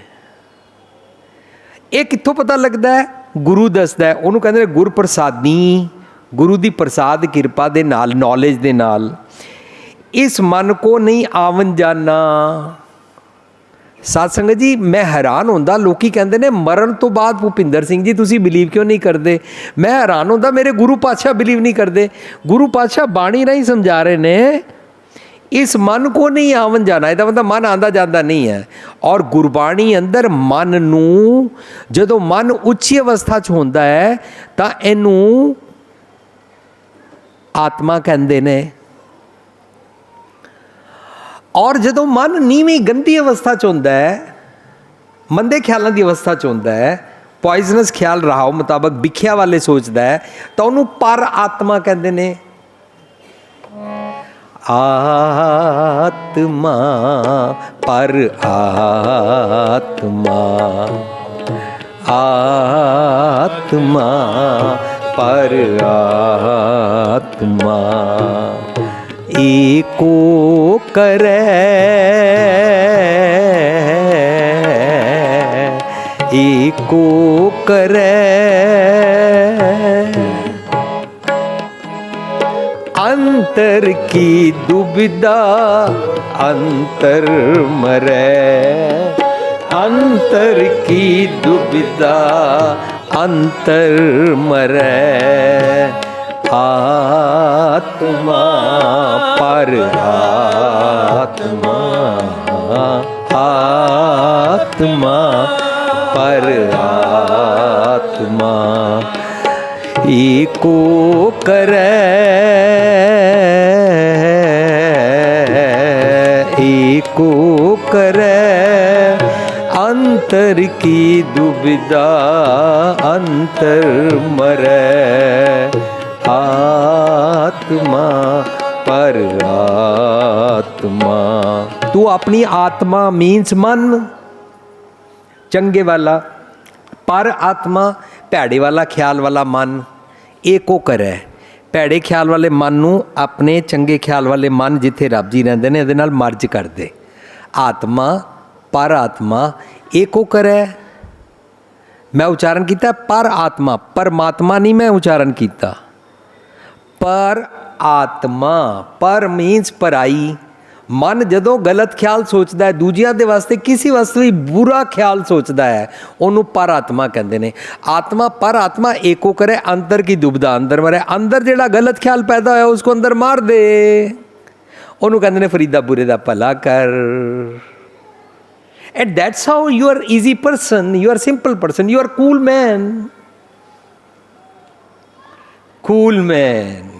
Speaker 1: ਇਹ ਕਿੱਥੋਂ ਪਤਾ ਲੱਗਦਾ ਹੈ, ਗੁਰੂ ਦੱਸਦਾ ਹੈ। ਉਹਨੂੰ ਕਹਿੰਦੇ ਨੇ ਗੁਰ ਪ੍ਰਸਾਦੀ, ਗੁਰੂ ਦੀ ਪ੍ਰਸਾਦ ਕਿਰਪਾ ਦੇ ਨਾਲ, ਨੌਲੇਜ ਦੇ ਨਾਲ। ਇਸ ਮਨ ਕੋ ਨਹੀਂ ਆਵਨ ਜਾਨਾ। ਸਾਧ ਸੰਗਤ ਜੀ, ਮੈਂ ਹੈਰਾਨ ਹੁੰਦਾ, ਲੋਕੀ ਕਹਿੰਦੇ ਨੇ ਮਰਨ ਤੋਂ ਬਾਅਦ ਭੁਪਿੰਦਰ ਸਿੰਘ ਜੀ ਤੁਸੀਂ ਬਿਲੀਵ ਕਿਉਂ ਨਹੀਂ ਕਰਦੇ। ਮੈਂ ਹੈਰਾਨ ਹੁੰਦਾ, ਮੇਰੇ ਗੁਰੂ ਪਾਤਸ਼ਾਹ ਬਿਲੀਵ ਨਹੀਂ ਕਰਦੇ। ਗੁਰੂ ਪਾਤਸ਼ਾਹ ਬਾਣੀ ਰਾਹੀਂ ਸਮਝਾ ਰਹੇ ਨੇ ਇਸ ਮਨ ਕੋ ਨਹੀਂ ਆਵਨ ਜਾਣਾ। ਇਹਦਾ ਮਤਲਬ ਮਨ ਆਉਂਦਾ ਜਾਂਦਾ ਨਹੀਂ ਹੈ। ਔਰ ਗੁਰਬਾਣੀ ਅੰਦਰ ਮਨ ਨੂੰ, ਜਦੋਂ ਮਨ ਉੱਚੀ ਅਵਸਥਾ 'ਚ ਹੁੰਦਾ ਹੈ ਤਾਂ ਇਹਨੂੰ ਆਤਮਾ ਕਹਿੰਦੇ ਨੇ। ਔਰ ਜਦੋਂ ਮਨ ਨੀਵੀਂ ਗੰਦੀ ਅਵਸਥਾ 'ਚ ਹੁੰਦਾ ਹੈ, ਮੰਦੇ ਖਿਆਲਾਂ ਦੀ ਅਵਸਥਾ 'ਚ ਹੁੰਦਾ ਹੈ, ਪੋਇਜ਼ਨਸ ਖਿਆਲ ਰਹਾਓ ਮੁਤਾਬਕ ਵਿਖਿਆ ਵਾਲੇ ਸੋਚਦਾ ਹੈ, ਤਾਂ ਉਹਨੂੰ ਪਰ ਆਤਮਾ ਕਹਿੰਦੇ ਨੇ। ਆਤਮਾ ਪਰ ਆਤਮਾ, ਆਤਮਾ ਪਰ ਆਤਮਾ एको करे, एको करे अंतर की दुविधा अंतर मरे, अंतर की दुविधा अंतर मरे। आत्मा पर आत्मा, आत्मा पर आत्मा एको करे, एको करे अंतर की दुविधा अंतर मरे। आत्मा पर आत्मा, तू अपनी आत्मा मीन्स मन चंगे वाला, पर आत्मा भैड़े वाला ख्याल वाला मन एको करे। भैड़े ख्याल वाले मन नू अपने चंगे ख्याल वाले मन जिथे रब जी रहंदे ने इहदे नाल मर्ज कर दे। आत्मा पर आत्मा एको करे। मैं उच्चारण किया पर आत्मा, परमात्मा नहीं मैं उच्चारण किया। पर आत्मा, पर मीन्स पराई। मन जदों गलत ख्याल सोचता है, दूजियां दे वास्ते किसी वास्ते भी बुरा ख्याल सोचता है, उन्होंने पर आत्मा कहते हैं। आत्मा पर आत्मा एको करे अंतर की दुविधा अंदर मरे। अंदर जेड़ा गलत ख्याल पैदा होया उसको अंदर मार दे, उन्होंने कहते हैं फरीदा बुरे दा भला कर। And that's how you are easy person, you are simple person, you are cool man, cool man.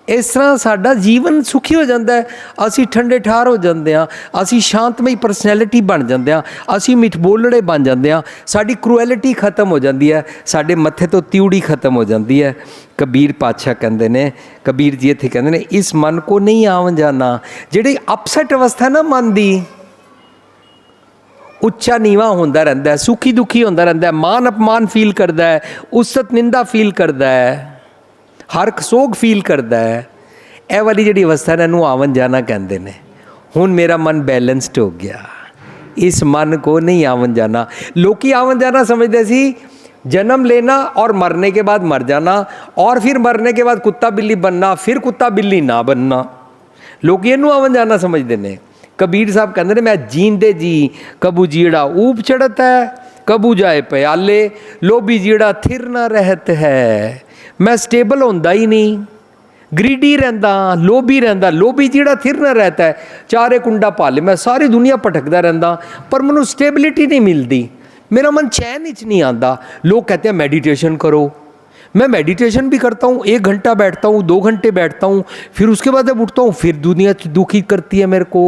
Speaker 1: ਇਸ ਤਰ੍ਹਾਂ ਸਾਡਾ ਜੀਵਨ ਸੁਖੀ ਹੋ ਜਾਂਦਾ ਹੈ, ਅਸੀਂ ਠੰਡੇ ਠਾਰ ਹੋ ਜਾਂਦੇ ਹਾਂ, ਅਸੀਂ ਸ਼ਾਂਤਮਈ ਪਰਸਨੈਲਿਟੀ ਬਣ ਜਾਂਦੇ ਹਾਂ, ਅਸੀਂ ਮਿੱਠ ਬੋਲੜੇ ਬਣ ਜਾਂਦੇ ਹਾਂ, ਸਾਡੀ ਕਰੂਐਲਿਟੀ ਖਤਮ ਹੋ ਜਾਂਦੀ ਹੈ, ਸਾਡੇ ਮੱਥੇ ਤੋਂ ਤਿਉੜੀ ਖਤਮ ਹੋ ਜਾਂਦੀ ਹੈ। ਕਬੀਰ ਪਾਤਸ਼ਾਹ ਕਹਿੰਦੇ ਨੇ, ਕਬੀਰ ਜੀ ਇੱਥੇ ਕਹਿੰਦੇ ਨੇ, ਇਸ ਮਨ ਕੋ ਨਹੀਂ ਆਵਣ ਜਾਣਾ। ਜਿਹੜੀ ਅਪਸੈਟ ਅਵਸਥਾ ਨਾ ਮਨ ਦੀ, ਉੱਚਾ ਨੀਵਾਂ ਹੁੰਦਾ ਰਹਿੰਦਾ, ਸੁਖੀ ਦੁਖੀ ਹੁੰਦਾ ਰਹਿੰਦਾ, ਮਾਨ ਅਪਮਾਨ ਫੀਲ ਕਰਦਾ ਹੈ, ਉਸਤ ਨਿੰਦਾ ਫੀਲ ਕਰਦਾ ਹੈ, ਹਰਕ ਸੋਗ ਫੀਲ ਕਰਦਾ ਹੈ। ਇਹ ਵਾਲੀ ਜਿਹੜੀ ਅਵਸਥਾ ਨੇ ਇਹਨੂੰ ਆਵਨ ਜਾਣਾ ਕਹਿੰਦੇ ਨੇ। ਹੁਣ ਮੇਰਾ ਮਨ ਬੈਲੈਂਸਡ ਹੋ ਗਿਆ, ਇਸ ਮਨ ਕੋ ਨਹੀਂ ਆਵਨ ਜਾਣਾ। ਲੋਕੀ ਆਵਨ ਜਾਣਾ ਸਮਝਦੇ ਸੀ जन्म लेना और मरने के बाद मर जाना, और फिर मरने के बाद कुत्ता बिल्ली बनना, फिर कुत्ता बिल्ली ना बनना। लोग ਇਹਨੂੰ ਆਵਨ ਜਾਣਾ ਸਮਝਦੇ ਨੇ। कबीर साहब कहते हैं, मैं जींदे जी कबू जीड़ा ऊप चढ़त है, कबू जाए प्याले, लोभी जीड़ा थिर ना रहत है। मैं स्टेबल होंदा ही नहीं, ग्रीडी रहंदा, लोभी रहंदा, लोभी जीड़ा थिर ना रहता है, चारे कुंडा पाले, मैं सारी दुनिया भटकदा रहंदा, पर मैनूं स्टेबिलिटी नहीं मिलती, मेरा मन चैन ही नहीं आता। लोग कहते हैं मेडिटेशन करो, मैं मेडिटेशन भी करता हूँ, 1 घंटा बैठता हूँ, 2 घंटे बैठता हूँ, फिर उसके बाद जब उठता हूँ फिर दुनिया दुखी करती है मेरे को,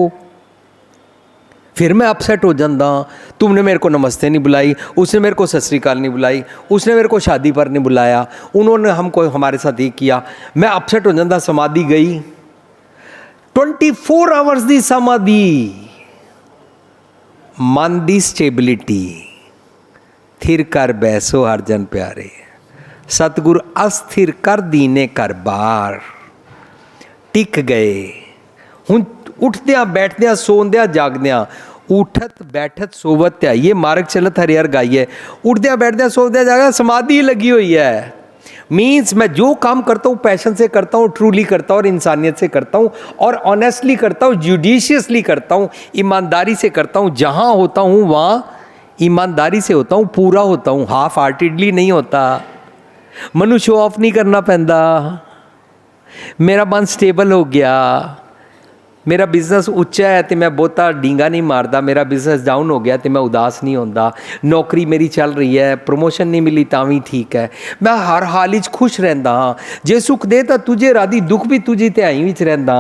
Speaker 1: फिर मैं अपसेट हो जाता। तुमने मेरे को नमस्ते नहीं बुलाई, उसने मेरे को सत श्री अकाल नहीं बुलाई, उसने मेरे को शादी पर नहीं बुलाया, उन्होंने हमको हमारे साथ ये किया, मैं अपसेट हो जाता। समाधि गई, 24 आवर्स की समाधि, मन की स्टेबिलिटी, थिर कर बैसो हर जन प्यारे, सतगुर अस्थिर कर दीने कर बार। टिक गए। हुण उठद्या बैठद्या सोंद्या जागद्या, उठत बैठत सोवत त्या, ये मार्ग चलत हरिहर गाइए। उठद्या बैठद्या सोवद्या जागद्या समाधि लगी हुई है। मीन्स मैं जो काम करता हूँ पैशन से करता हूँ, ट्रूली करता हूँ और इंसानियत से करता हूँ, और ऑनेस्टली करता हूँ, जुडिशियसली करता हूँ, ईमानदारी से करता हूँ। जहाँ होता हूँ वहाँ ईमानदारी से होता हूँ, पूरा होता हूँ, हाफ हार्टेडली नहीं होता। मनु शो ऑफ नहीं करना पैंदा। मेरा मन स्टेबल हो गया, मेरा बिजनेस उच्चा है तो मैं बहुता डींगा नहीं मारदा, मेरा बिजनेस डाउन हो गया तो मैं उदास नहीं होंदा। नौकरी मेरी चल रही है, प्रमोशन नहीं मिली तां भी ठीक है, मैं हर हाल विच खुश रहंदा हाँ। जे सुख दे तां तुझे राधी, दुख भी तुझी ध्याई विच रहंदा।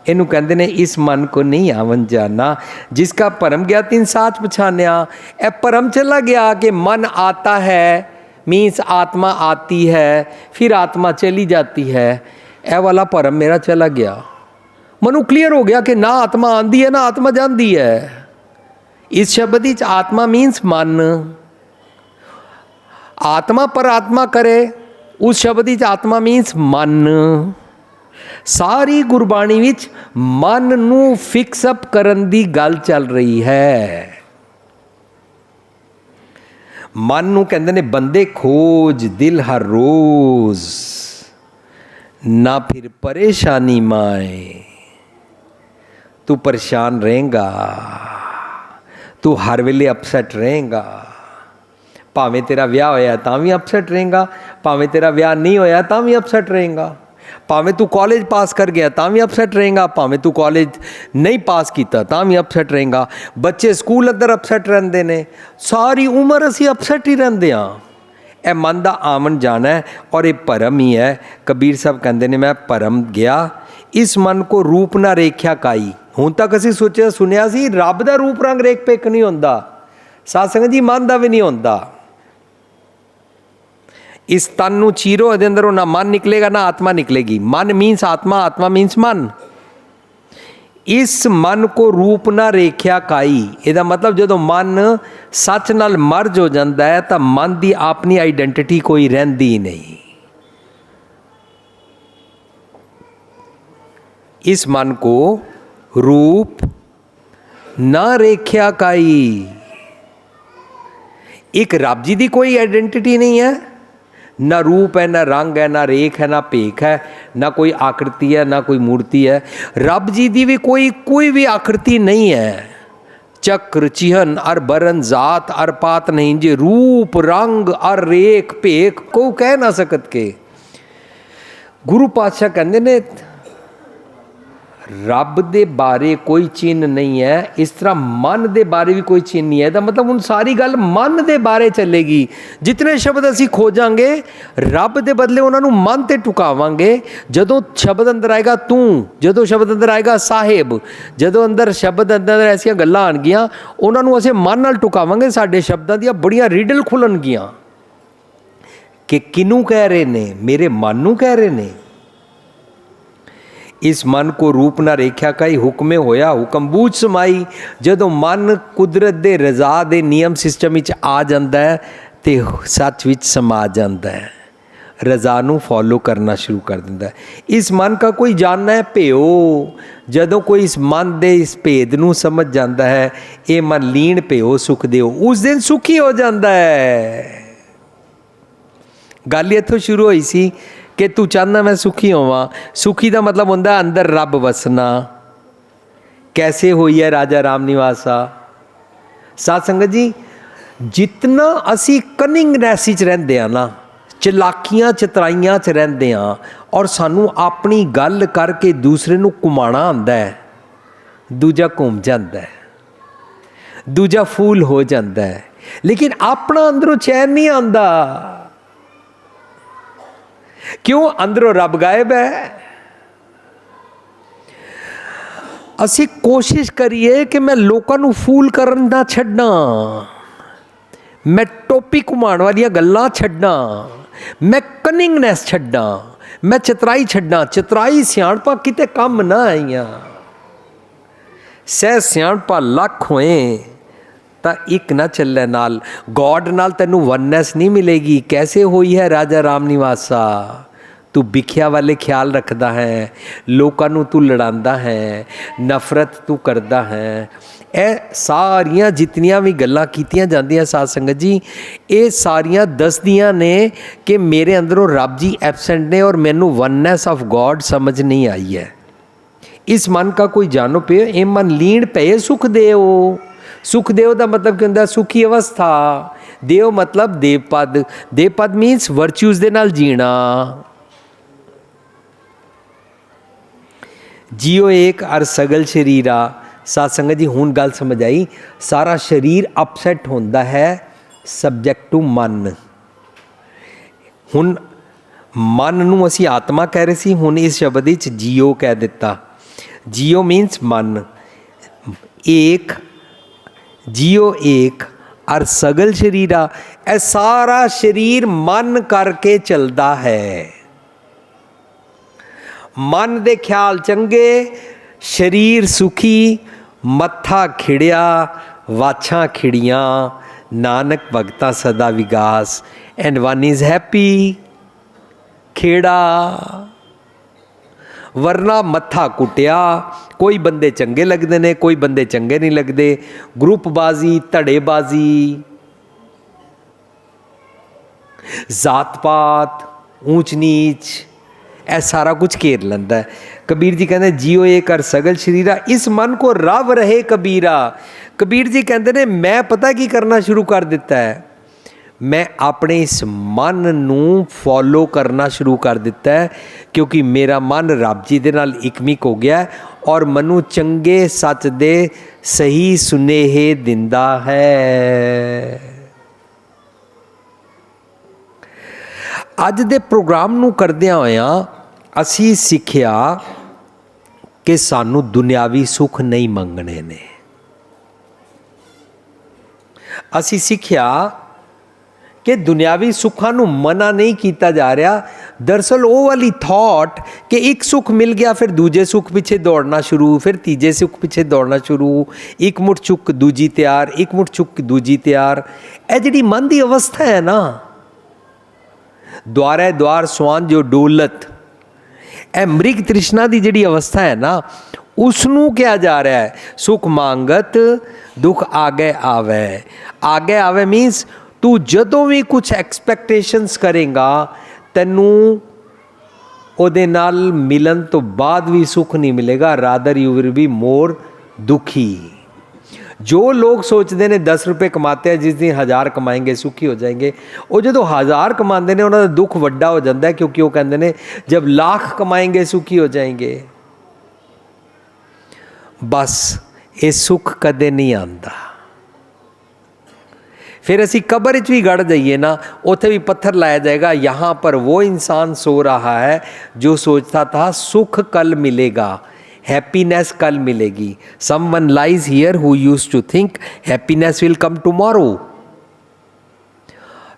Speaker 1: इहनूं कहंदे ने, इस मन को नहीं आवन जाना, जिसका परम गया तिन साच पछान्या। ए परम चला गया कि मन आता है, मीन्स आत्मा आती है, फिर आत्मा चली जाती है। ए वाला परम मेरा चला गया। मनु क्लियर हो गया कि ना आत्मा आंदी है ना आत्मा जाती है। इस शब्द ही आत्मा मीन्स मन, आत्मा पर आत्मा करे, उस शब्द ही आत्मा मीन्स मन। सारी गुरबाणी विच मन नू फिक्स अप करन दी गल चल रही है। मन नू कहंदे ने बंदे खोज दिल हर रोज, ना फिर परेशानी माए। तू परेशान रहेगा, तू हर वेले अपसैट रहेगा। भावें तेरा विआह होया तां भी अपसैट रहेगा, भावें तेरा विआह नहीं होया तां भी अपसैट रहेगा, भावें तू कॉलेज पास कर गया तां भी अपसैट रहेगा, भावें तू कॉलेज नहीं पास किया तां भी अपसैट रहेगा। बच्चे स्कूल अंदर अपसैट रहंदे ने, सारी उम्र असीं अपसैट ही रहंदे हां। ਇਹ मन का आवन जाना है और ये भरम ही है। कबीर साहब कहते हैं, मैं भरम गया, इस मन को रूप ना रेख्या काई। हुण तक असीं सोचिया सुनिया सी रब दा रूप रंग रेख पेख नहीं होंदा, सत्संग जी मन का भी नहीं होंदा। इस तन नूं चीरो, इहदे अंदरों ना मन निकलेगा ना आत्मा निकलेगी। मन मीन्स आत्मा, आत्मा मीन्स मन। इस मन को रूप ना रेख्या काई, ਇਹਦਾ मतलब ਜਦੋਂ मन सच नाल मर्ज हो जाता है तो मन की अपनी आइडेंटिटी कोई रहिंदी नहीं। इस मन को रूप ना रेख्या काई। एक रब जी की कोई आइडेंटिटी नहीं है, ना रूप है, ना रंग है, ना रेख है, ना भेख है, ना कोई आकृति है, ना कोई मूर्ति है। रब जी की भी कोई भी आकृति नहीं है। चक्र चिहन अर बरन जात अर पात नहीं, जे रूप रंग अर रेख भेख को कह ना सकत के। गुरु पातशाह कहते ने, ਰੱਬ ਦੇ ਬਾਰੇ ਕੋਈ ਚਿੰਨ੍ਹ ਨਹੀਂ ਹੈ, ਇਸ ਤਰ੍ਹਾਂ ਮਨ ਦੇ ਬਾਰੇ ਵੀ ਕੋਈ ਚਿੰਨ੍ਹ ਨਹੀਂ ਹੈ। ਇਹਦਾ ਮਤਲਬ ਹੁਣ ਸਾਰੀ ਗੱਲ ਮਨ ਦੇ ਬਾਰੇ ਚੱਲੇਗੀ। ਜਿਤਨੇ ਸ਼ਬਦ ਅਸੀਂ ਖੋਜਾਂਗੇ ਰੱਬ ਦੇ ਬਦਲੇ ਉਹਨਾਂ ਨੂੰ ਮਨ ਤੇ ਟੁਕਾਵਾਂਗੇ। ਜਦੋਂ ਸ਼ਬਦ ਅੰਦਰ ਆਏਗਾ ਤੂੰ, ਜਦੋਂ ਸ਼ਬਦ ਅੰਦਰ ਆਏਗਾ ਸਾਹਿਬ, ਜਦੋਂ ਅੰਦਰ ਸ਼ਬਦ ਅੰਦਰ ਐਸੀਆਂ ਗੱਲਾਂ ਆਉਣਗੀਆਂ ਉਹਨਾਂ ਨੂੰ ਅਸੀਂ ਮਨ ਨਾਲ ਟੁਕਾਵਾਂਗੇ। ਸਾਡੇ ਸ਼ਬਦਾਂ ਦੀਆਂ ਬੜੀਆਂ ਰੀਡਲ ਖੁੱਲਣਗੀਆਂ ਕਿ ਕਿਹਨੂੰ ਕਹਿ ਰਹੇ ਨੇ, ਮੇਰੇ ਮਨ ਨੂੰ ਕਹਿ ਰਹੇ ਨੇ। ਇਸ ਮਨ ਕੋ ਰੂਪ ਨਾ ਰੇਖਿਆ ਕਈ ਹੁਕਮੇ ਹੋਇਆ ਹੁਕਮ ਬੂਝ ਸਮਾਈ। ਜਦੋਂ ਮਨ ਕੁਦਰਤ ਦੇ ਰਜ਼ਾ ਦੇ ਨਿਯਮ ਸਿਸਟਮ ਵਿੱਚ ਆ ਜਾਂਦਾ ਹੈ ਤੇ ਸੱਚ ਵਿੱਚ ਸਮਾ ਜਾਂਦਾ ਹੈ, ਰਜ਼ਾ ਨੂੰ ਫੋਲੋ ਕਰਨਾ ਸ਼ੁਰੂ ਕਰ ਦਿੰਦਾ ਹੈ। ਇਸ ਮਨ ਕਾ ਕੋਈ ਜਾਣਨਾ ਹੈ ਭਿਓ। ਜਦੋਂ ਕੋਈ ਇਸ ਮਨ ਦੇ ਇਸ ਭੇਦ ਨੂੰ ਸਮਝ ਜਾਂਦਾ ਹੈ, ਇਹ ਮਨ ਲੀਨ ਭਿਓ ਸੁਖ ਦਿਓ, ਉਸ ਦਿਨ ਸੁਖੀ ਹੋ ਜਾਂਦਾ ਹੈ। ਗੱਲ ਇੱਥੋਂ ਸ਼ੁਰੂ ਹੋਈ ਸੀ ਕਿ ਤੂੰ ਚਾਹੁੰਦਾ ਮੈਂ ਸੁਖੀ ਹੋਵਾਂ। ਸੁਖੀ ਦਾ ਮਤਲਬ ਹੁੰਦਾ ਅੰਦਰ ਰੱਬ ਵਸਣਾ। ਕੈਸੇ ਹੋਈ ਹੈ ਰਾਜਾ ਰਾਮ ਨਿਵਾਸਾ। ਸਾਧ ਸੰਗਤ ਜੀ, ਜਿਤਨਾ ਅਸੀਂ ਕਨਿੰਗਨੈਸ 'ਚ ਰਹਿੰਦੇ ਹਾਂ ਨਾ, ਚਲਾਕੀਆਂ ਚਤਰਾਈਆਂ 'ਚ ਰਹਿੰਦੇ ਹਾਂ, ਔਰ ਸਾਨੂੰ ਆਪਣੀ ਗੱਲ ਕਰਕੇ ਦੂਸਰੇ ਨੂੰ ਘੁਮਾਉਣਾ ਆਉਂਦਾ ਹੈ, ਦੂਜਾ ਘੁੰਮ ਜਾਂਦਾ ਹੈ, ਦੂਜਾ ਫੂਲ ਹੋ ਜਾਂਦਾ ਹੈ, ਲੇਕਿਨ ਆਪਣਾ ਅੰਦਰੋਂ ਚੈਨ ਨਹੀਂ ਆਉਂਦਾ। ਕਿਉਂ? ਅੰਦਰੋਂ ਰੱਬ ਗਾਇਬ ਹੈ। ਅਸੀਂ ਕੋਸ਼ਿਸ਼ ਕਰੀਏ ਕਿ ਮੈਂ ਲੋਕਾਂ ਨੂੰ ਫੂਲ ਕਰਨ ਨਾ ਛੱਡਾਂ, ਮੈਂ ਟੋਪੀ ਘੁਮਾਉਣ ਵਾਲੀਆਂ ਗੱਲਾਂ ਛੱਡਾਂ, ਮੈਂ ਕਨਿੰਗਨੈਸ ਛੱਡਾਂ, ਮੈਂ ਚਤਰਾਈ ਛੱਡਾਂ। ਚਤਰਾਈ ਸਿਆਣਪਾਂ ਕਿਤੇ ਕੰਮ ਨਾ ਆਈਆਂ। ਸਹਿ ਸਿਆਣਪਾਂ ਲੱਖ ਹੋਏ ਤਾਂ ਇੱਕ ਨਾ ਚੱਲੇ ਨਾਲ। ਗੋਡ ਨਾਲ ਤੈਨੂੰ ਵਨਨੈਸ ਨਹੀਂ ਮਿਲੇਗੀ। ਕੈਸੇ ਹੋਈ ਹੈ ਰਾਜਾ ਰਾਮ ਨਿਵਾਸਾ। ਤੂੰ ਵਿਖਿਆ ਵਾਲੇ ਖਿਆਲ ਰੱਖਦਾ ਹੈ, ਲੋਕਾਂ ਨੂੰ ਤੂੰ ਲੜਾਉਂਦਾ ਹੈ, ਨਫ਼ਰਤ ਤੂੰ ਕਰਦਾ ਹੈ। ਇਹ ਸਾਰੀਆਂ ਜਿਤਨੀਆਂ ਵੀ ਗੱਲਾਂ ਕੀਤੀਆਂ ਜਾਂਦੀਆਂ ਸਾਧ ਸੰਗਤ ਜੀ, ਇਹ ਸਾਰੀਆਂ ਦੱਸਦੀਆਂ ਨੇ ਕਿ ਮੇਰੇ ਅੰਦਰੋਂ ਰੱਬ ਜੀ ਐਬਸੈਂਟ ਨੇ ਔਰ ਮੈਨੂੰ ਵਨਨੈਸ ਆਫ ਗੋਡ ਸਮਝ ਨਹੀਂ ਆਈ ਹੈ। ਇਸ ਮਨ ਕਾ ਕੋਈ ਜਾਣੋ ਪਿਓ, ਇਹ ਮਨ ਲੀਨ ਪਏ ਸੁਖ ਦੇਓ। ਸੁਖ ਦੇਵ ਦਾ ਮਤਲਬ ਕੀ ਹੁੰਦਾ? ਸੁਖੀ ਅਵਸਥਾ। ਦੇਵ ਮਤਲਬ ਦੇਵਪਦ। ਦੇਵਪਦ ਮੀਨਸ ਵਰਚੂਜ਼ ਦੇ ਨਾਲ ਜੀਣਾ। ਜੀਓ ਏਕ ਅਰ ਸਗਲ ਸ਼ਰੀਰਾ। ਸਾਧ ਸੰਗਤ ਜੀ, ਹੁਣ ਗੱਲ ਸਮਝ ਆਈ। ਸਾਰਾ ਸਰੀਰ ਅਪਸੈਟ ਹੁੰਦਾ ਹੈ ਸਬਜੈਕਟ ਟੂ ਮਨ। ਹੁਣ ਮਨ ਨੂੰ ਅਸੀਂ ਆਤਮਾ ਕਹਿ ਰਹੇ ਸੀ, ਹੁਣ ਇਸ ਸ਼ਬਦ ਵਿੱਚ ਜੀਓ ਕਹਿ ਦਿੱਤਾ। ਜੀਓ ਮੀਨਸ ਮਨ। ਏਕ, ਜੀਓ ਏਕ ਅਰ ਸਗਲ ਸ਼ਰੀਰਾ। ਇਹ ਸਾਰਾ ਸਰੀਰ ਮਨ ਕਰਕੇ ਚੱਲਦਾ ਹੈ। ਮਨ ਦੇ ਖਿਆਲ ਚੰਗੇ, ਸਰੀਰ ਸੁਖੀ, ਮੱਥਾ ਖਿੜਿਆ, ਵਾਛਾਂ ਖਿੜੀਆਂ, ਨਾਨਕ ਭਗਤਾ ਸਦਾ ਵਿਗਾਸ। And one is happy. ਖੇੜਾ ਵਰਨਾ ਮੱਥਾ ਕੁੱਟਿਆ। ਕੋਈ ਬੰਦੇ ਚੰਗੇ ਲੱਗਦੇ ਨੇ, ਕੋਈ ਬੰਦੇ ਚੰਗੇ ਨਹੀਂ ਲੱਗਦੇ। ਗਰੁੱਪਬਾਜ਼ੀ, ਧੜੇਬਾਜ਼ੀ, ਜ਼ਾਤ ਪਾਤ, ਊਚ ਨੀਚ, ਇਹ ਸਾਰਾ ਕੁਝ ਘੇਰ ਲੈਂਦਾ ਹੈ। ਕਬੀਰ ਜੀ ਕਹਿੰਦੇ ਜੀਓ ਏਕ ਅਰ ਸਗਲ ਸ਼ਰੀਰਾ, ਇਸ ਮਨ ਕੋ ਰਵ ਰਹੇ ਕਬੀਰਾ। ਕਬੀਰ ਜੀ ਕਹਿੰਦੇ ਨੇ ਮੈਂ ਪਤਾ ਕੀ ਕਰਨਾ ਸ਼ੁਰੂ ਕਰ ਦਿੱਤਾ ਹੈ, ਮੈਂ ਆਪਣੇ ਇਸ ਮਨ ਨੂੰ ਫੋਲੋ ਕਰਨਾ ਸ਼ੁਰੂ ਕਰ ਦਿੱਤਾ ਹੈ, ਕਿਉਂਕਿ ਮੇਰਾ ਮਨ ਰੱਬ ਜੀ ਦੇ ਨਾਲ ਇਕਮਿਕ ਹੋ ਗਿਆ ਔਰ ਮੈਨੂੰ ਚੰਗੇ ਸੱਚ ਦੇ ਸਹੀ ਸੁਨੇਹੇ ਦਿੰਦਾ ਹੈ। ਅੱਜ ਦੇ ਪ੍ਰੋਗਰਾਮ ਨੂੰ ਕਰਦਿਆਂ ਹੋਇਆਂ ਅਸੀਂ ਸਿੱਖਿਆ ਕਿ ਸਾਨੂੰ ਦੁਨਿਆਵੀ ਸੁੱਖ ਨਹੀਂ ਮੰਗਣੇ ਨੇ। ਅਸੀਂ ਸਿੱਖਿਆ ਕਿ ਦੁਨਿਆਵੀ ਸੁੱਖਾਂ ਨੂੰ ਮਨਾ ਨਹੀਂ ਕੀਤਾ ਜਾ ਰਿਹਾ। ਦਰਅਸਲ ਉਹ ਵਾਲੀ ਥਾਟ ਕਿ ਇੱਕ ਸੁੱਖ ਮਿਲ ਗਿਆ ਫਿਰ ਦੂਜੇ ਸੁੱਖ ਪਿੱਛੇ ਦੌੜਨਾ ਸ਼ੁਰੂ, ਫਿਰ ਤੀਜੇ ਸੁੱਖ ਪਿੱਛੇ ਦੌੜਨਾ ਸ਼ੁਰੂ, ਇੱਕ ਮੁੱਠ ਚੁੱਕ ਦੂਜੀ ਤਿਆਰ, ਇੱਕ ਮੁੱਠ ਚੁੱਕ ਦੂਜੀ ਤਿਆਰ। ਇਹ ਜਿਹੜੀ ਮਨ ਦੀ ਅਵਸਥਾ ਹੈ ਨਾ, ਦੁਆਰੇ ਦੁਆਰ ਸੁਆਨ ਜੋ ਡੋਲਤ, ਇਹ ਮ੍ਰਿਗ ਤ੍ਰਿਸ਼ਨਾ ਦੀ ਜਿਹੜੀ ਅਵਸਥਾ ਹੈ ਨਾ, ਉਸ ਨੂੰ ਕਿਹਾ ਜਾ ਰਿਹਾ ਹੈ ਸੁਖ ਮੰਗਤ ਦੁੱਖ ਆਗੇ ਆਵੇ। ਆਗੇ ਆਵੇ ਮੀਨਸ ਤੂੰ ਜਦੋਂ ਵੀ ਕੁਛ ਐਕਸਪੈਕਟੇਸ਼ਨਸ ਕਰੇਗਾ ਤੈਨੂੰ ਉਹਦੇ ਨਾਲ ਮਿਲਣ ਤੋਂ ਬਾਅਦ ਵੀ ਸੁੱਖ ਨਹੀਂ ਮਿਲੇਗਾ। Rather you will be more ਦੁਖੀ। ਜੋ ਲੋਕ ਸੋਚਦੇ ਨੇ 10 रुपये ਕਮਾਤੇ ਹੈ, ਜਿਸ ਦਿਨ 1000 ਕਮਾएंगे ਸੁਖੀ ਹੋ ਜਾएंगे, ਉਹ ਜਦੋਂ 1000 ਕਮਾਉਂਦੇ ਨੇ ਉਹਨਾਂ ਦਾ ਦੁੱਖ ਵੱਡਾ ਹੋ ਜਾਂਦਾ ਹੈ, ਕਿਉਂਕਿ ਉਹ ਕਹਿੰਦੇ ਨੇ ਜਬ लाख कमाएंगे ਸੁਖੀ ਹੋ ਜਾएंगे। बस ये सुख कदे नहीं आंदा। फिर असी कब्र च भी गड़ जाइए ना, उत्थे भी पत्थर लाया जाएगा, यहाँ पर वो इंसान सो रहा है जो सोचता था सुख कल मिलेगा, हैप्पीनेस कल मिलेगी। Someone lies here who used to think happiness will come tomorrow.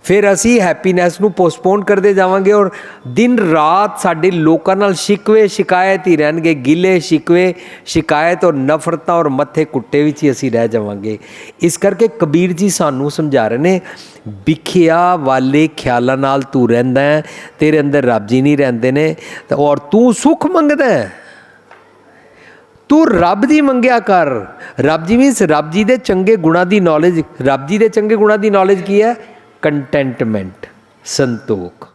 Speaker 1: फिर असी हैप्पीनेस ਨੂੰ पोस्टपोन करते जावांगे और दिन रात साडे लोकां नाल शिकवे शिकायत ही रहणगे, गिले शिकवे शिकायत और नफरतां और मत्थे कुट्टे विच ही असी रह जावांगे। इस करके कबीर जी सानू समझा रहे ने, विखिया वाले ख्यालां नाल तू रहिंदा है, तेरे अंदर रब जी नहीं रहिंदे ने, और तू सुख मंगदा है, तू रब दी मंगिया कर। रब जी मीनस रब जी दे चंगे गुणां दी नॉलेज। रब जी दे चंगे गुणां दी नॉलेज की है? कंटेंटमेंट, संतोख।